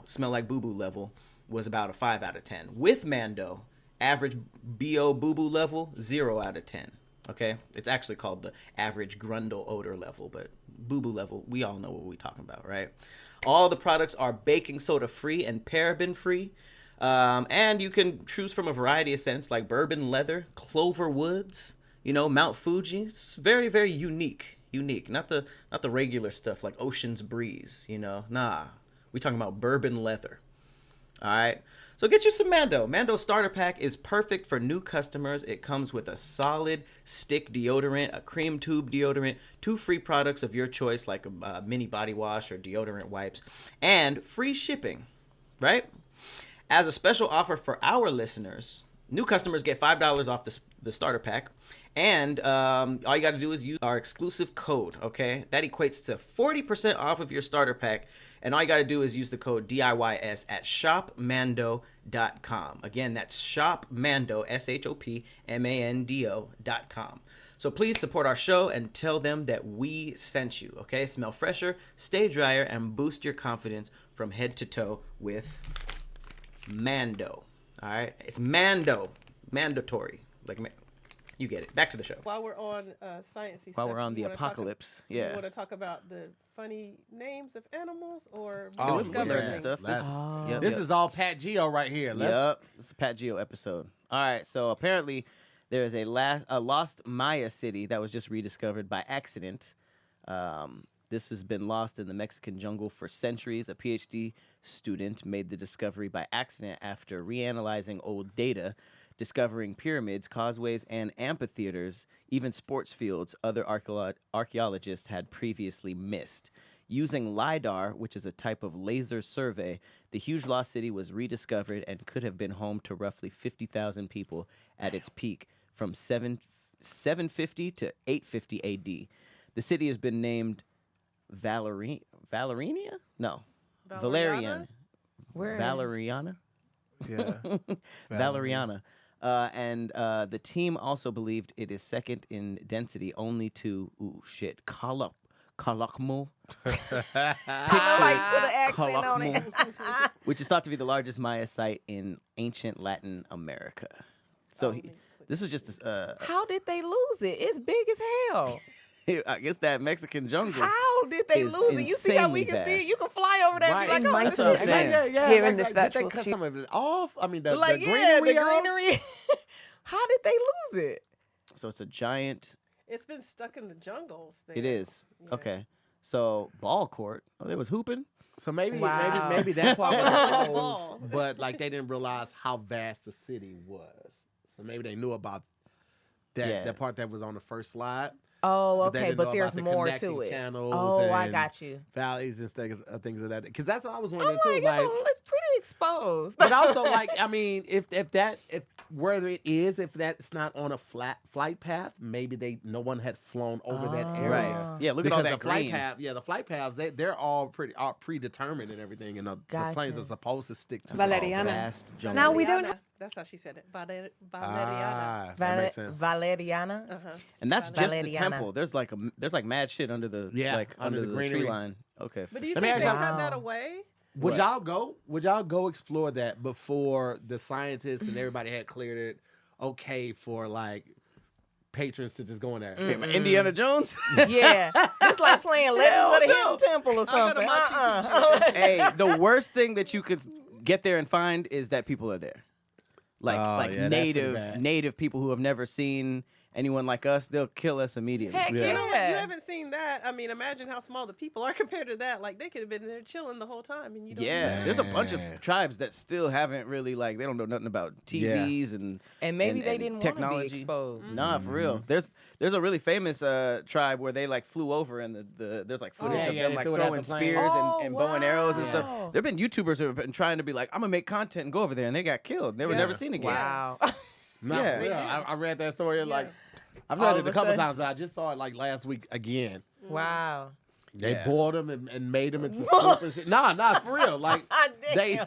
smell like boo-boo level was about a 5 out of 10. With Mando, average BO boo-boo level, 0 out of 10. Okay? It's actually called the average Grundle odor level, but boo-boo level, we all know what we're talking about, right? All the products are baking soda free and paraben free. And you can choose from a variety of scents like bourbon leather, clover woods, Mount Fuji. It's very, very unique. Not the regular stuff like Ocean's Breeze, Nah, we talking about bourbon leather. All right. So get you some Mando. Mando starter pack is perfect for new customers. It comes with a solid stick deodorant, a cream tube deodorant, 2 free products of your choice like a mini body wash or deodorant wipes, and free shipping, right? As a special offer for our listeners, new customers get $5 off the starter pack And all you got to do is use our exclusive code, okay? That equates to 40% off of your starter pack. And all you got to do is use the code DIYS at shopmando.com. Again, that's shopmando, shopmando.com. So please support our show and tell them that we sent you, okay? Smell fresher, stay drier, and boost your confidence from head to toe with Mando. All right? It's Mando. Mandatory. Like, you get it. Back to the show. While we're on sciencey stuff. While we're on the you wanna apocalypse, You yeah. want to talk about the funny names of animals or Oh, discovering yeah. things? stuff. Let's- This This is all Pat Geo right here. Yep, this is a Pat Geo episode. All right, so apparently there is a lost Maya city that was just rediscovered by accident. This has been lost in the Mexican jungle for centuries. A PhD student made the discovery by accident after reanalyzing old data, discovering pyramids, causeways, and amphitheaters, even sports fields other archaeologists had previously missed. Using LiDAR, which is a type of laser survey, the huge lost city was rediscovered and could have been home to roughly 50,000 people at its peak from 750 to 850 AD. The city has been named Valeriana? No. Valeriana. Where? Valeriana? Yeah. Valeriana. And the team also believed it is second in density only to, Calakmul. I like put an accent on it. Which is thought to be the largest Maya site in ancient Latin America. So this was just How did they lose it? It's big as hell. I guess that Mexican jungle. How did they is lose it? You see how we insanely can see it? vast. You can fly over there and Right. be like, oh, That's this what I'm is it. saying. Here in this Did they virtual cut street. some of it off? I mean, the Like, greenery. yeah, the off? greenery. How did they lose it? So it's a giant. It's been stuck in the jungles. There. It is. Yeah. Okay. So ball court. Oh, there was hooping. So maybe Wow. maybe that part was Wow. closed, but like they didn't realize how vast the city was. So maybe they knew about that Yeah. that part that was on the first slide. Oh, But they okay, didn't but know there's about the more connecting to it. channels Oh, I and got you. Valleys and things of that. Because that's what I was I'm wondering like, too. Like, it's pretty exposed. but also like I mean, if where it is, if that's not on a flat flight path, maybe no one had flown over that area. Right. Yeah. Look Because at all that the flight green. path, the flight paths, they're all predetermined and everything, and the planes Gotcha. are supposed to stick to Valeriana. Vast jungle. Now we don't. Valeriana. That's how she said it. Valeriana. That makes sense. Valeriana. Uh-huh. And that's just the Valeriana. temple. There's like mad shit under the under the tree greenery. line. Okay. But do you Let me think they ask cut y'all- that away? Would y'all go? Would y'all go explore that before the scientists and everybody had cleared it? Okay, for like patrons to just go in there. Indiana Jones. Yeah, it's like playing Legends of the no. Hidden Temple or I'll go to something. Machu Hey, the worst thing that you could get there and find is that people are there. Like Oh, like yeah, that's pretty bad. native people who have never seen anyone like us, they'll kill us immediately. Heck Yeah. You know what? You yeah. haven't seen that. I mean, imagine how small the people are compared to that. Like they could have been there chilling the whole time, and you don't. Yeah, know. there's a bunch of Man. tribes that still haven't really they don't know nothing about TVs and And maybe they and didn't want technology. to be exposed. Nah, for real. There's a really famous tribe where they like flew over and there's like footage Yeah, of yeah, them they like threw it at throwing the plane. spears Oh, and bow and arrows and wow. stuff. There've been YouTubers who have been trying to be like, I'm gonna make content and go over there, and they got killed. They were Yeah. never seen again. Wow. No, Yeah. for real. I read that story like I've All read of it a a couple sudden. times, but I just saw it like last week again. Wow. They Yeah. boiled them and made them into soup and shit. Nah, for real. Like they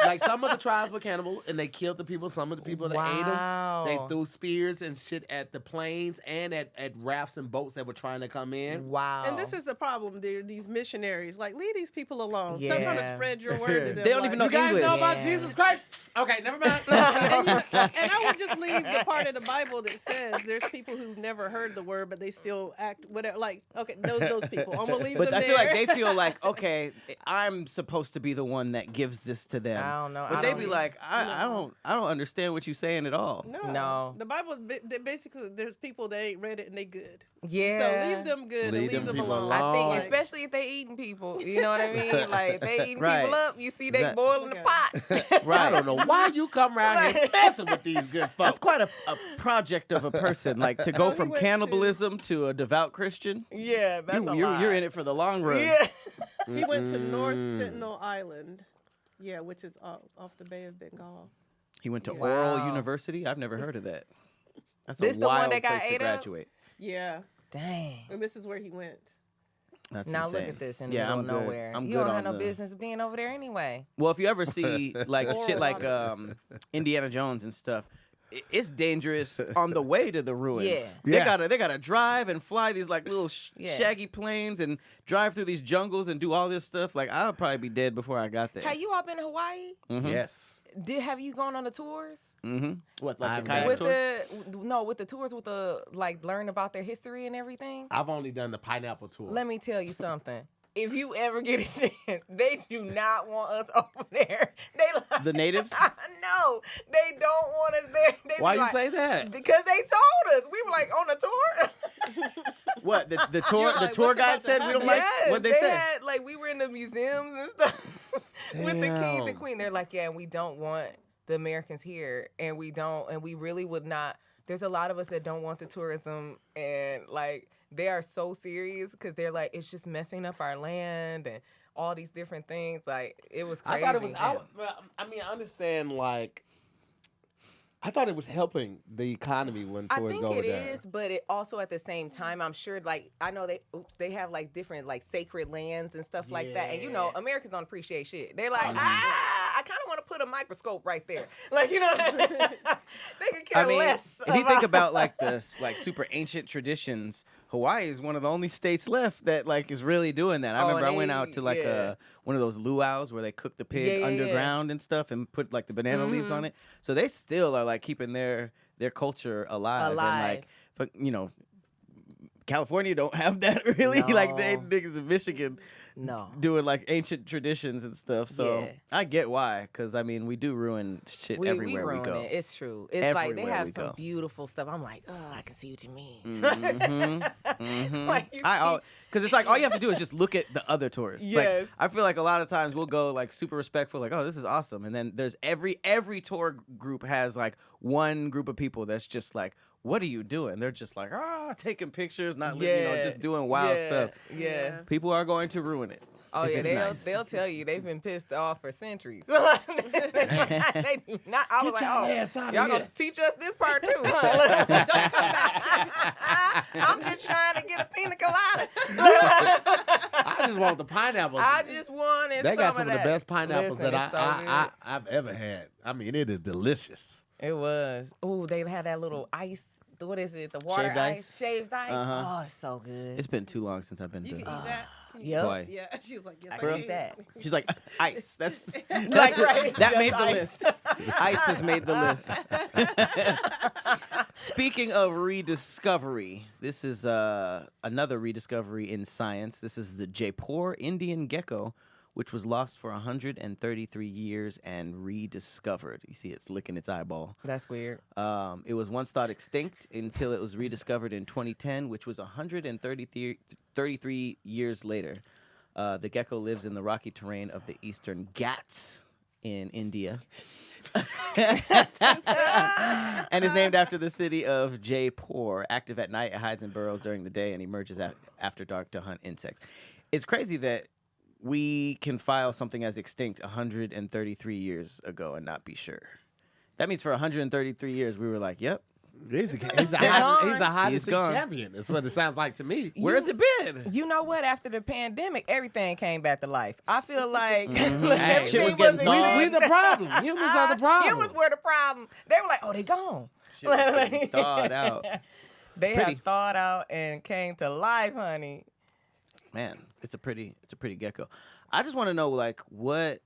like some of the tribes were cannibal and they killed the people. Some of the people that ate Wow. them, they threw spears and shit at the planes and at rafts and boats that were trying to come in. Wow. And this is the problem. They're these missionaries. Like, leave these people alone. Stop trying to Yeah. spread your word to them. They don't even know You guys English. know about Yeah. Jesus Christ? Okay, never mind. And I would just leave the part of the Bible that says there's people who've never heard the word, but they still act whatever. Like, okay, those people. I'm gonna leave But them I there. feel like they feel like, okay, I'm supposed to be the one that gives this to them. I don't know. But I they don't be even- like, I don't understand what you're saying at all. No. The Bible, basically, there's people that ain't read it and they good. Yeah. So leave them good and Leave leave them them people alone. I think, Like- especially if they eating people, you know what I mean? Like, they eating Right. people up, you see they Exact- boiling the pot. Right. I don't know why you come around here messing with these good folks. That's quite a project of a person, like to go he from went to- cannibalism to a devout Christian. Yeah, that's a lot. You're in it for the long run. Yeah. He went to North Sentinel Island, which is off the Bay of Bengal. He went to Wow. Oral University. I've never heard of that. That's This a the one wild that got place to ate up? graduate. Yeah, Dang. and this is where he went. That's Now insane. look at this in the Yeah, middle I'm of good. nowhere. I'm You good don't on have no the- business being over there anyway. Well, if you ever see like Or shit like robbers. Indiana Jones and stuff, it's dangerous on the way to the ruins. Yeah. They gotta drive and fly these like little Yeah. shaggy planes and drive through these jungles and do all this stuff. Like I'll probably be dead before I got there. Have you all been to Hawaii? Mhm. Yes. Have you gone on the tours? Mm-hmm. What, like I've the kayak With tours? with the tours with the like learn about their history and everything. I've only done the pineapple tour. Let me tell you something. If you ever get a chance, they do not want us over there. They like, The natives? No, they don't want us there. They Why be you like, say that? Because they told us. We were like on a tour. What the tour You're like, the tour what's about guide to said we don't happen? like Yes, what they said. had like we were in the museums and stuff with the kings Damn. and queen. They're like, yeah, we don't want the Americans here, and we really would not. There's a lot of us that don't want the tourism, and like they are so serious because they're like, it's just messing up our land and all these different things. Like it was I crazy. thought it was. I mean, I understand. Like, I thought it was helping the economy when I tourists think go over it there. is, but it also at the same time, I'm sure. Like I know they have like different like sacred lands and stuff like that. And you know, Yeah. Americans don't appreciate shit. They're like, I kind of want to put a microscope right there. Like you know, they could care I mean, less. if you think about like this, like super ancient traditions, Hawaii is one of the only states left that like is really doing that. I Oh, remember I and went they- out to like yeah. one of those luau's where they cook the pig Yeah. underground and stuff and put like the banana leaves on it. So they still are like keeping their culture alive. And like, but, you know, California don't have that really. Like they No. niggas in Michigan No. doing like ancient traditions and stuff. So Yeah. I get why, because I mean we do ruin shit everywhere we ruin go. it. It's true. It's like they Everywhere have we some go. beautiful stuff. I'm like, oh, I can see what you mean. Mm-hmm. Like, you see- Because it's like all you have to do is just look at the other tourists. Like, Yes. I feel like a lot of times we'll go like super respectful, like, oh, this is awesome, and then there's every tour group has like one group of people that's just like, what are you doing? They're just like, taking pictures, not you know, just doing wild stuff. Yeah. People are going to ruin it. Oh if yeah, it's they'll nice. they'll tell you they've been pissed off for centuries. They do not. I was Get like, your oh, ass outta y'all here. gonna teach us this part too? Huh? Don't come back. I'm just trying to get a pina colada. I just want the pineapples. I just wanted. They got some of the that. best pineapples Listen, that it's so good. I've ever had. I mean, it is delicious. It was. Oh, they had that little ice. What is it? The water Shaved ice? Shaved ice. Uh-huh. Oh, it's so good. It's been too long since I've been You to. can eat that. Yep. Hawaii. Yeah, she was like, yes, I I can can eat that. She's like, ice. That's Like, right, it's that just made the ice. list. Ice has made the list. Speaking of rediscovery, this is another rediscovery in science. This is the Jaipur Indian gecko, which was lost for 133 years and rediscovered. You see, it's licking its eyeball. That's weird. It was once thought extinct until it was rediscovered in 2010, which was 133 years later. The gecko lives in the rocky terrain of the eastern Ghats in India. And is named after the city of Jaipur. Active at night, it hides in burrows during the day and emerges after dark to hunt insects. It's crazy that we can file something as extinct 133 years ago and not be sure. That means for 133 years we were like, yep. He's the gone. hottest He's gone. champion. That's what it sounds like to me. Where's it been? You know what? After the pandemic, everything came back to life. I feel like Hey, everything shit was was getting extinct. thawed. We the problem. Humans are the problem. Humans were the problem. They were like, oh, they gone. Shit was getting thawed out. They pretty. have thawed out and came to life, honey. Man, it's a pretty gecko. I just want to know, like, what.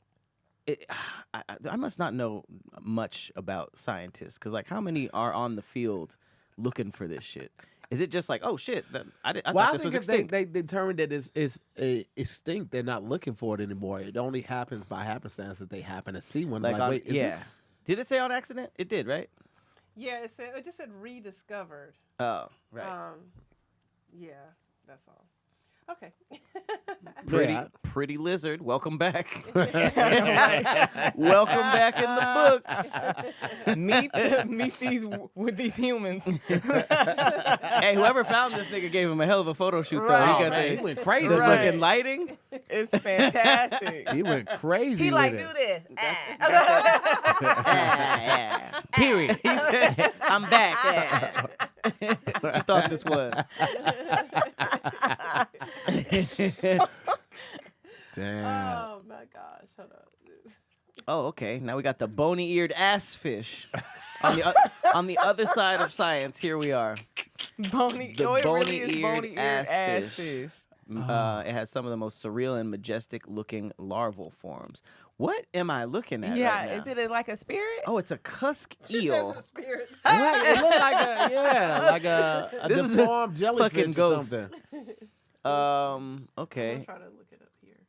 I must not know much about scientists, because, like, how many are on the field looking for this shit? Is it just like, oh shit, I thought this was if extinct? they determined that it's extinct, they're not looking for it anymore. It only happens by happenstance that they happen to see one. Like, wait, is this? Did it say on accident? It did, right? Yeah, it just said rediscovered. Oh, right. Yeah, that's all. Okay. Pretty, Yeah. pretty lizard. Welcome back. Welcome back in the books. Meet these with these humans. Hey, whoever found this nigga gave him a hell of a photo shoot, though. Right. He got Man, he the, went crazy. the with Right. fucking it. lighting. It's fantastic. He went crazy. He with like, it. do this. Yeah. Period. He said, I'm back. What you thought this was? Damn. Oh my gosh, hold on. Oh, okay. Now we got the bony-eared ass fish. On the other side of science, here we are. Bony. The Oh, it really is bony-eared bony-eared ass ass fish. fish. It has some of the most surreal and majestic-looking larval forms. What am I looking at Yeah, right now? is it like a spirit? Oh, it's a cusk She eel. says a spirit. It looked like a This is a deformed jellyfish fucking or ghost. something. I'm Okay. gonna try to look it up here.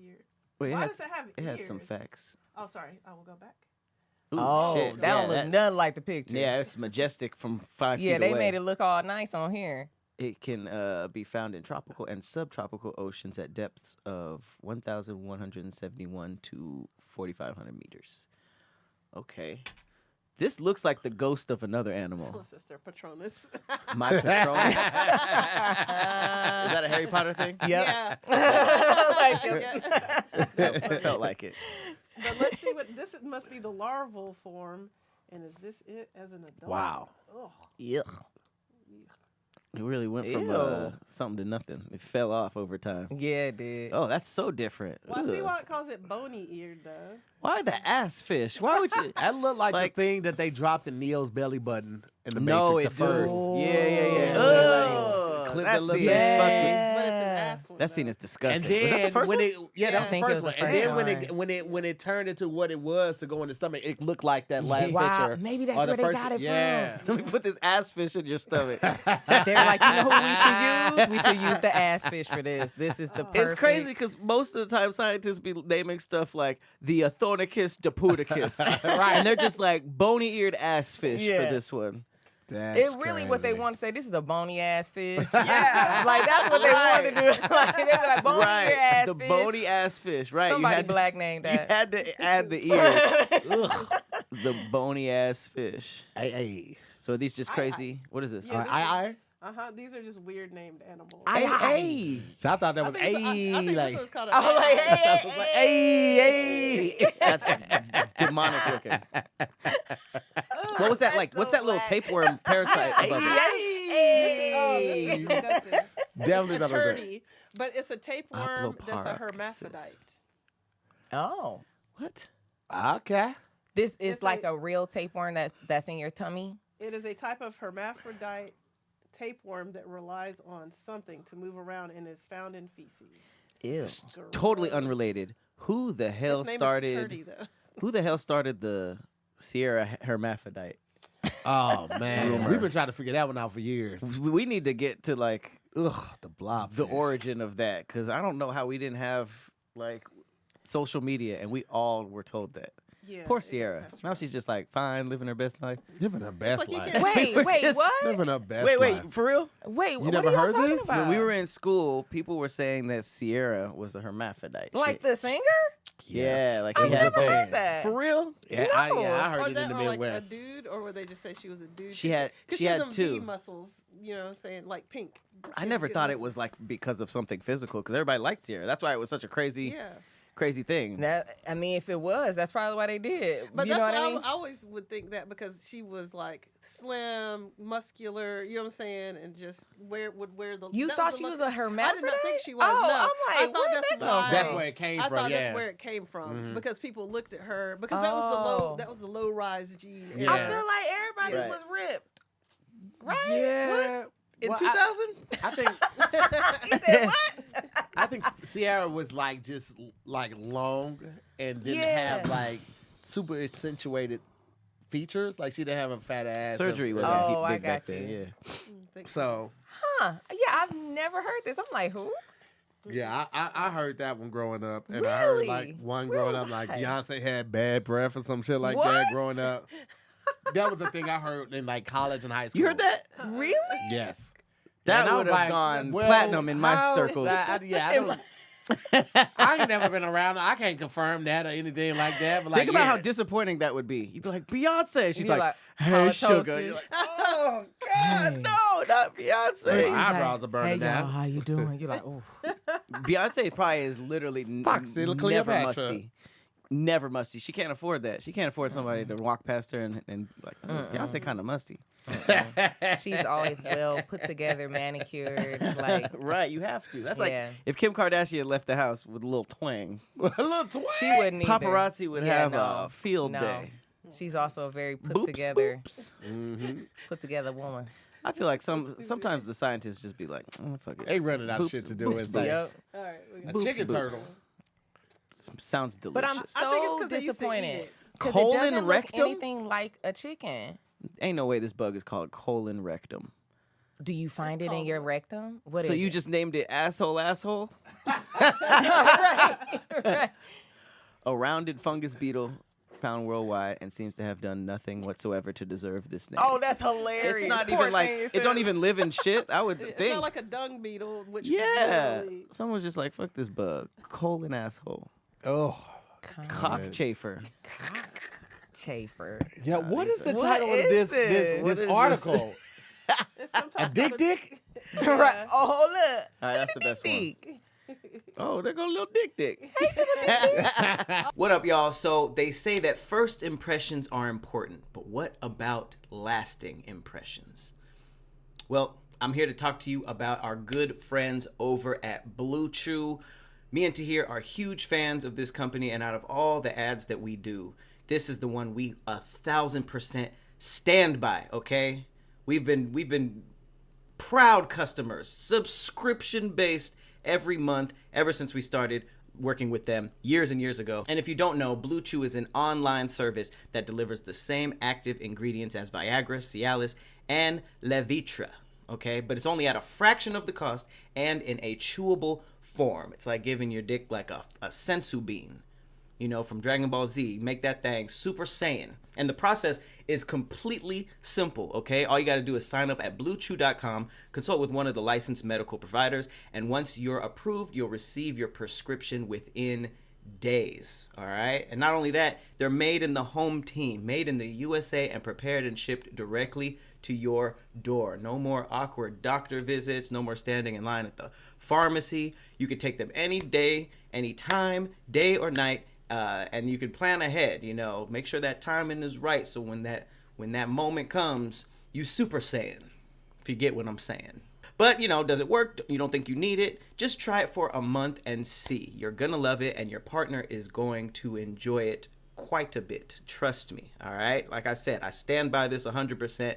Ear. Wait, Why does it have it had some ears? facts. Oh, sorry. I will go back. Ooh, Oh, shit. that don't Yeah, look nothing like the picture. Yeah, it's majestic from 5 feet Yeah, they away. made it look all nice on here. It can be found in tropical and subtropical oceans at depths of 1,171 to 4,500 meters. Okay. This looks like the ghost of another animal. So sister Patronus. My Patronus. Is that a Harry Potter thing? Yep. Yeah. Like Yeah. Felt like it. But let's see what this must be the larval form. And is this it as an adult? Wow. Oh, Yeah. It really went from Ew. something to nothing. It fell off over time. Yeah, it did. Oh, that's so different. well, I see Ugh. why it calls it bony eared though. Why the ass fish? Why would you? That looked like Like- the thing that they dropped in Neo's belly button in the No, Matrix it the first. does. Yeah. Yeah, Ugh, clip that that little scene bit. is fucking. But it's an ass one. That scene though. is disgusting. And then Was that the first when one? it, yeah, Yeah. that I was the think it first was one. the And then first when it turned into what it was to go in the stomach, it looked like that last Wow, picture. maybe that's or the where they first- got it yeah. from. Let me put this ass fish in your stomach. They're like, you know who we should use? We should use the ass fish for this. This is the perfect. It's crazy because most of the time scientists be naming stuff like the Orthonicus deputicus. Right. And they're just like bony-eared ass fish Yeah. for this one. That's It really what they crazy. want to say. This is a bony ass fish. Yeah, like that's what they want to do. Like they be like bony ass the fish. bony ass fish. Right. Somebody you had black named To, you that. had to add the ear. Ugh. The bony ass fish. Hey. So are these just crazy? What is this? Yeah, this I. These are just weird named animals. Hey. So I thought that I was think, I think like. this one's called I was like, a hey, hey, hey. That's demonic looking. What was that like? What's that little tapeworm parasite above it? Hey. Definitely It's not a like that. turdy, but it's a tapeworm that's a Aploparoxis. hermaphrodite. Oh, What? Okay. this is It's like like- a real tapeworm that's in your tummy. It is a type of hermaphrodite tapeworm that relies on something to move around and is found in feces. Ew. Totally Gross. unrelated. Who the hell Its name started? is turdy, though. Who the hell started the Sierra hermaphrodite? Oh man, Rumor. we've been trying to figure that one out for years. We need to get to like Ugh, the blob. the origin of that because I don't know how we didn't have like social media and we all were told that. Yeah, Poor it- Sierra. that's Now right. she's just like fine, living her best life. living her best like you life. can't- Wait, wait, just what? Living her best Wait, life. for real? Wait, what never are y'all heard talking this? about? When we were in school, people were saying that Sierra was a hermaphrodite. like She- the singer? Yeah, like I've she had never a heard that. For real? Yeah, I heard Or it in that, the or like a Midwest. dude, or would they just say she was a dude? She had- Because she had them two. V muscles, you know what I'm saying? Like pink. She I had never good thought it muscles. was like because of something physical because everybody liked Sierra. That's why it was such a crazy, Yeah. crazy thing. That, I mean, if it was, that's probably why they did. But you that's know what what I mean? I always would think that because she was like slim, muscular, you know what I'm saying? And just would wear the. You that thought the she look- was a I hermaphrodite? did not think she was. Oh, no. I'm like, I thought where that's did that why. come That's from? where it came I from. thought Yeah. that's where it came from Mhm. because people looked at her because that was the low Oh. that was the low rise gene. Yeah. I feel like everybody Right. was ripped. Right? Yeah. In Well, 2000? I think He said what? I think Sierra was like just like long and didn't Yeah. have like super accentuated features. Like she didn't have a fat ass. Surgery or- wasn't Oh, big I back got then. you. Yeah. So Huh. Yeah, I've never heard this. I'm like, who? yeah, I heard that one growing up, and I heard like Really? one Where growing was up like I? Beyonce had bad breath or some shit like that What? growing up. That was the thing I heard in like college and high school. You heard that? Really? Yes. That And I would was have like, gone well, platinum in my how- circles. yeah, I don't, I ain't never been around her. I can't confirm that or anything like that. But like, Think about yeah. how disappointing that would be. You'd be like, Beyonce. She's You're like, hey, halitosis. sugar. You're like, oh, God, no, not Beyonce. My She's eyebrows like, are burning hey, y'all, now. how you doing? You're like, oh. Beyonce probably is literally Foxy never Cleopatra. musty. Never musty. She can't afford that. She can't afford somebody to walk past her and like, Beyonce kind of musty. She's always well put together, manicured. Like, Right, you have to. That's Yeah. like if Kim Kardashian left the house with a little twang, A little twang. she wouldn't either. paparazzi would Yeah, have no, a field no. day. She's also a very put Boops, together, boops. put together woman. I feel like sometimes the scientists just be like, fuck it. They running out of Boops, shit to do. boops, It's like Yep. All right. We a got chicken boops. turtle. Sounds delicious. But I'm I think it's so 'cause they used to eat disappointed it. because it Colon doesn't look rectum? anything like a chicken. Ain't no way this bug is called colon rectum. Do you find it in called your what? rectum? What So is you it? just named it asshole? right. A rounded fungus beetle found worldwide and seems to have done nothing whatsoever to deserve this name. Oh, that's hilarious. it's not Poor even like thing it don't says- even live in shit. I would It's think. not like a dung beetle, which Yeah, literally- someone's just like fuck this bug. Colon asshole. Oh. Cockchafer. Chafer. Yeah, what is the What title of is this What is this this? article? It's A sometimes dick called dick? Right. Oh, look. All right, that's the best one. Dick. Oh, there go little dick. What up, y'all? So they say that first impressions are important, but what about lasting impressions? Well, I'm here to talk to you about our good friends over at BlueChew. Me and Tahir are huge fans of this company, and out of all the ads that we do, this is the one we 1,000% stand by, okay? We've been proud customers, subscription-based every month ever since we started working with them years and years ago. And if you don't know, BlueChew is an online service that delivers the same active ingredients as Viagra, Cialis, and Levitra, okay? But it's only at a fraction of the cost and in a chewable form. It's like giving your dick like a sensu bean, you know, from Dragon Ball Z. Make that thing Super Saiyan. And the process is completely simple, okay? All you got to do is sign up at BlueChew.com, consult with one of the licensed medical providers, and once you're approved, you'll receive your prescription within days, all right? And not only that, they're made in the home team, made in the USA, and prepared and shipped directly to your door. No more awkward doctor visits, no more standing in line at the pharmacy. You can take them any day, any time, day or night, and you can plan ahead, you know, make sure that timing is right, so when that moment comes, you Super Saiyan, if you get what I'm saying. But, you know, does it work? You don't think you need it? Just try it for a month and see. You're gonna love it, and your partner is going to enjoy it quite a bit. Trust me, all right? Like I said, I stand by this 100%.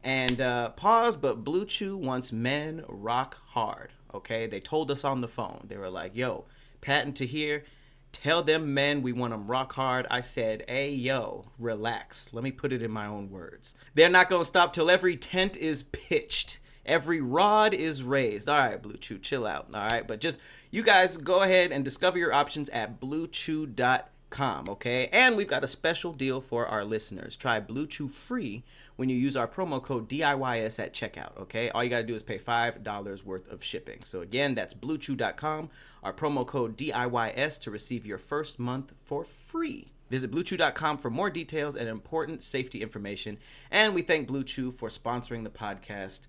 And pause, but BlueChew wants men rock hard, okay? They told us on the phone. They were like, yo, Pat and Tahir, tell them men we want them rock hard. I said, hey, yo, relax. Let me put it in my own words. They're not going to stop till every tent is pitched. Every rod is raised. All right, BlueChew, chill out. All right, but just you guys go ahead and discover your options at BlueChew.com, okay? And we've got a special deal for our listeners. Try BlueChew free when you use our promo code DIYS at checkout, okay? All you got to do is pay $5 worth of shipping. So again, that's BlueChew.com, our promo code DIYS to receive your first month for free. Visit BlueChew.com for more details and important safety information. And we thank BlueChew for sponsoring the podcast.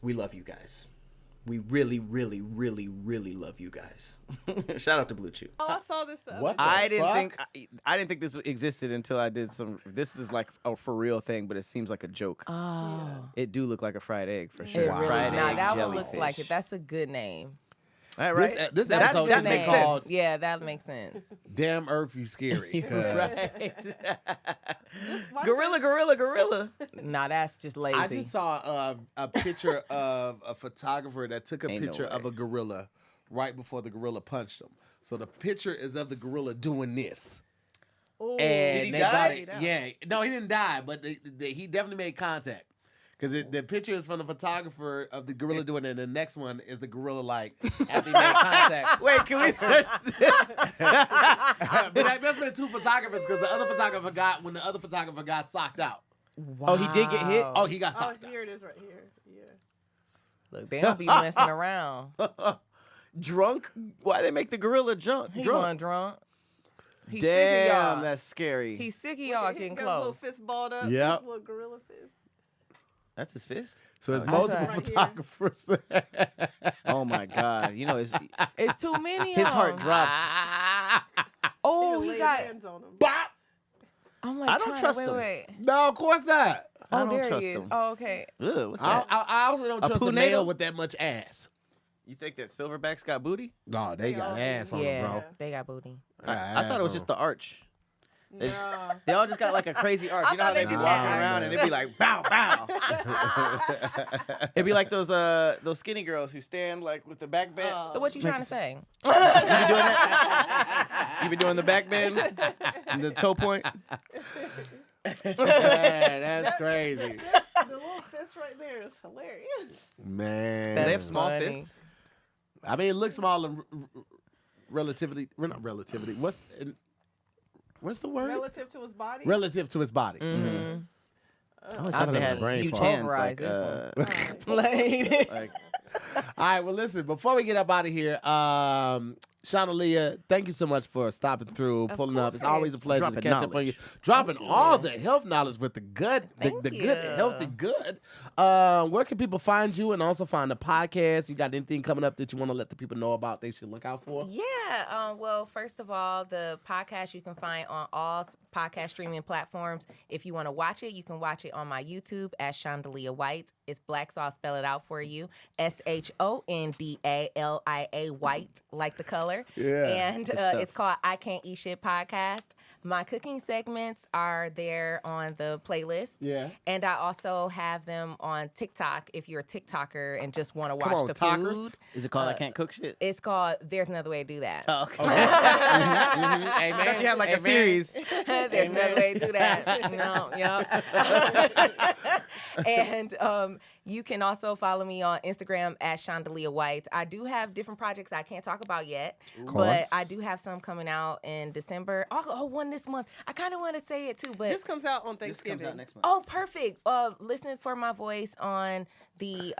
We love you guys. We really, really, really, really love you guys. Shout out to BlueChew. Oh, I saw this the What other the day. I didn't think this existed until I did some. This is like a for real thing, but it seems like a joke. Oh. It do look like a fried egg for sure. It really, Fried nah, egg that one jellyfish. looks like it. That's a good name. All right. This That's episode a should good be name. called Yeah, that makes sense. Damn Earth You Scary. 'cause Right. Why gorilla. Nah, that's just lazy. I just saw a picture of a photographer that took a Ain't no picture of way. a gorilla right before the gorilla punched him. So the picture is of the gorilla doing this. Ooh. And Did he they die? got it. Yeah, no, he didn't die, but he definitely made contact. Because the picture is from the photographer of the gorilla doing it, and the next one is the gorilla, like, after he made contact. Wait, can we search this? But that must have been two photographers, because the other photographer when the other photographer got socked out. Oh, he did get hit? Oh, he got Oh, socked out. here it is right here. Yeah. Look, they don't be messing around. Drunk? Why they make the gorilla drunk? He wasn't drunk. He's sick of Damn, y'all. that's scary. He's sick of y'all He getting got his little close. fist balled up. Yep. His little gorilla fist. That's his fist? So it's Oh, multiple right here. photographers. Oh my God. It's too many his of heart them. dropped. Oh, He'll he lay got. hands on him. Bop! I'm like, I don't trying trust to, him. wait. No, of course not. I Oh, don't there trust he is. him. Oh, okay. Ugh, what's I, that? I also don't A trust a punado? male with that much ass. You think that silverbacks got booty? No, they got all ass on them, Yeah, bro. they got booty. I thought it was just the arch. They, just, No. they all just got like a crazy arch. I You know how thought they they be just walking had around arch. and it'd be like bow bow. It'd be like those skinny girls who stand like with the back bend. So what you trying to say? You been doing that? You been doing the back bend and the toe point? Man, that's crazy. The little fist right there is hilarious. Man. Do they have That's small funny. fists? I mean, it looks small in relativity. Not relativity. What's the word? Relative to his body. Relative to his body. Mm-hmm. I always I thought they have had a brain huge fart. hands. Pulverize Like, this Alright. Like, like, All right, well, listen, before we get up out of here, Shondalia, thank you so much for stopping through, Of pulling up. It's course. always a pleasure to Dropping catch up on you. knowledge. Dropping Thank all you. the health knowledge with the good, the Thank good, you. healthy good. Where can people find you and also find the podcast? You got anything coming up that you want to let the people know about they should look out for? yeah. Well, first of all, the podcast you can find on all podcast streaming platforms. If you want to watch it, you can watch it on my YouTube at Shondalia White. It's black, so I'll spell it out for you. SHONDALIA White, like the color. Yeah. And Good stuff. it's called I Can't Eat Shit Podcast. My cooking segments are there on the playlist. Yeah. And I also have them on TikTok if you're a TikToker and just want to Come watch on, the talkers. food. is it called I Can't Cook Shit? It's called There's Another Way to Do That. Oh, okay. Amen. I thought you had like a Amen. series. There's another way to do that. No, yeah. And you can also follow me on Instagram at Shondalia White. I do have different projects I can't talk about yet, but I do have some coming out in December. Oh, one this month. I kind of want to say it too, but This comes out on This Thanksgiving. comes out next month. oh, perfect. Listen for my voice on the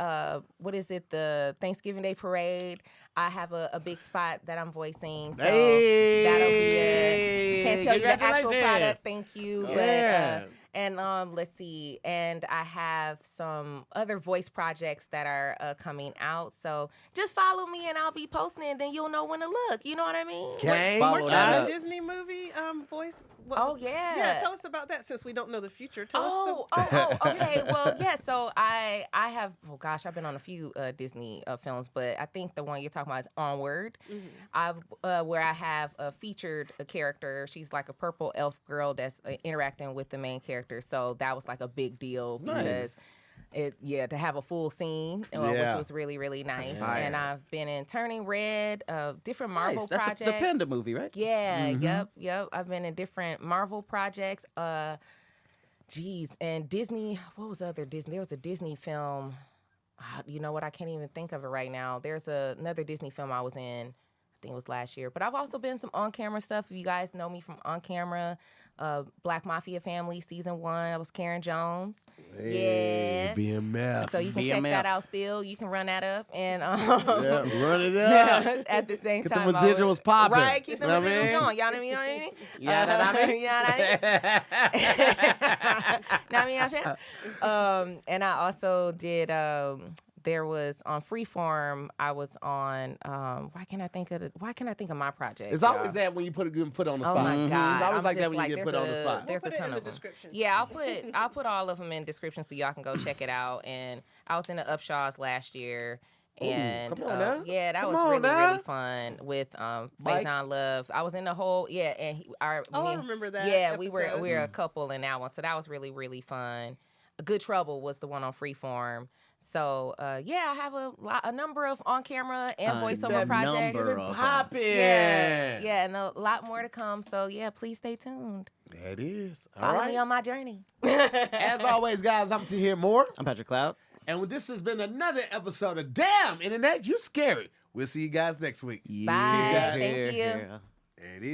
the Thanksgiving Day parade. I have a big spot that I'm voicing, so Hey, that'll be it. Can't tell you the actual congratulations. product. Thank you, Yeah. but and let's see. And I have some other voice projects that are coming out. So just follow me, and I'll be posting, and then you'll know when to look. You know what I mean? Gang. Follow Weren't you that in up. a Disney movie voice? What Oh, was- yeah. Yeah, tell us about that since we don't know the future. Tell Oh, okay. Well, yeah. So I have. Oh gosh, I've been on a few Disney films, but I think the one you're talking about is Onward. I've where I have featured a character. She's like a purple elf girl that's interacting with the main character. So that was like a big deal because. To have a full scene, Yeah. which was really, really nice. fire. And I've been in Turning Red, different Marvel Nice. That's projects. the Panda movie, right? Yeah, yep. I've been in different Marvel projects. And Disney. What was the other Disney? There was a Disney film. You know what? I can't even think of it right now. There's another Disney film I was in. I think it was last year. But I've also been in some on-camera stuff. If you guys know me from on-camera, Black Mafia Family season 1. I was Karen Jones. Hey, Yeah. BMF. So you can check BMF. that out still. You can run that up and Yeah, run it up. at the same Get the time. residuals popping. Right, keep the You know what I residuals mean? going. Y'all know what I mean? Yeah, that I mean? Yeah, know what I mean? And I also did. There was on Freeform. I was on. Why can't I think of my project? It's always y'all? that when you get put on the Oh spot. my God! It's always I'm like that just when you get put on the spot. There's We'll a put it ton in of the them. description. Yeah, I'll put all of them in description so y'all can go check it out. And I was in the Upshaws last year. And come on now. yeah, that Come was on really, now. really fun with Mike. Faison Love. I was in the whole and I remember that. Yeah, we episode. were a couple in that one, so that was really, really fun. Good Trouble was the one on Freeform. So I have a number of on camera and voiceover that projects. number of them. Poppin'. Yeah, and a lot more to come. So yeah, please stay tuned. That is. All Follow right. me on my journey. As always, guys, I'm to hear more. I'm Patrick Cloud. And this has been another episode of Damn Internet, You Scary. We'll see you guys next week. Bye. Peace, guys. Thank you. It is.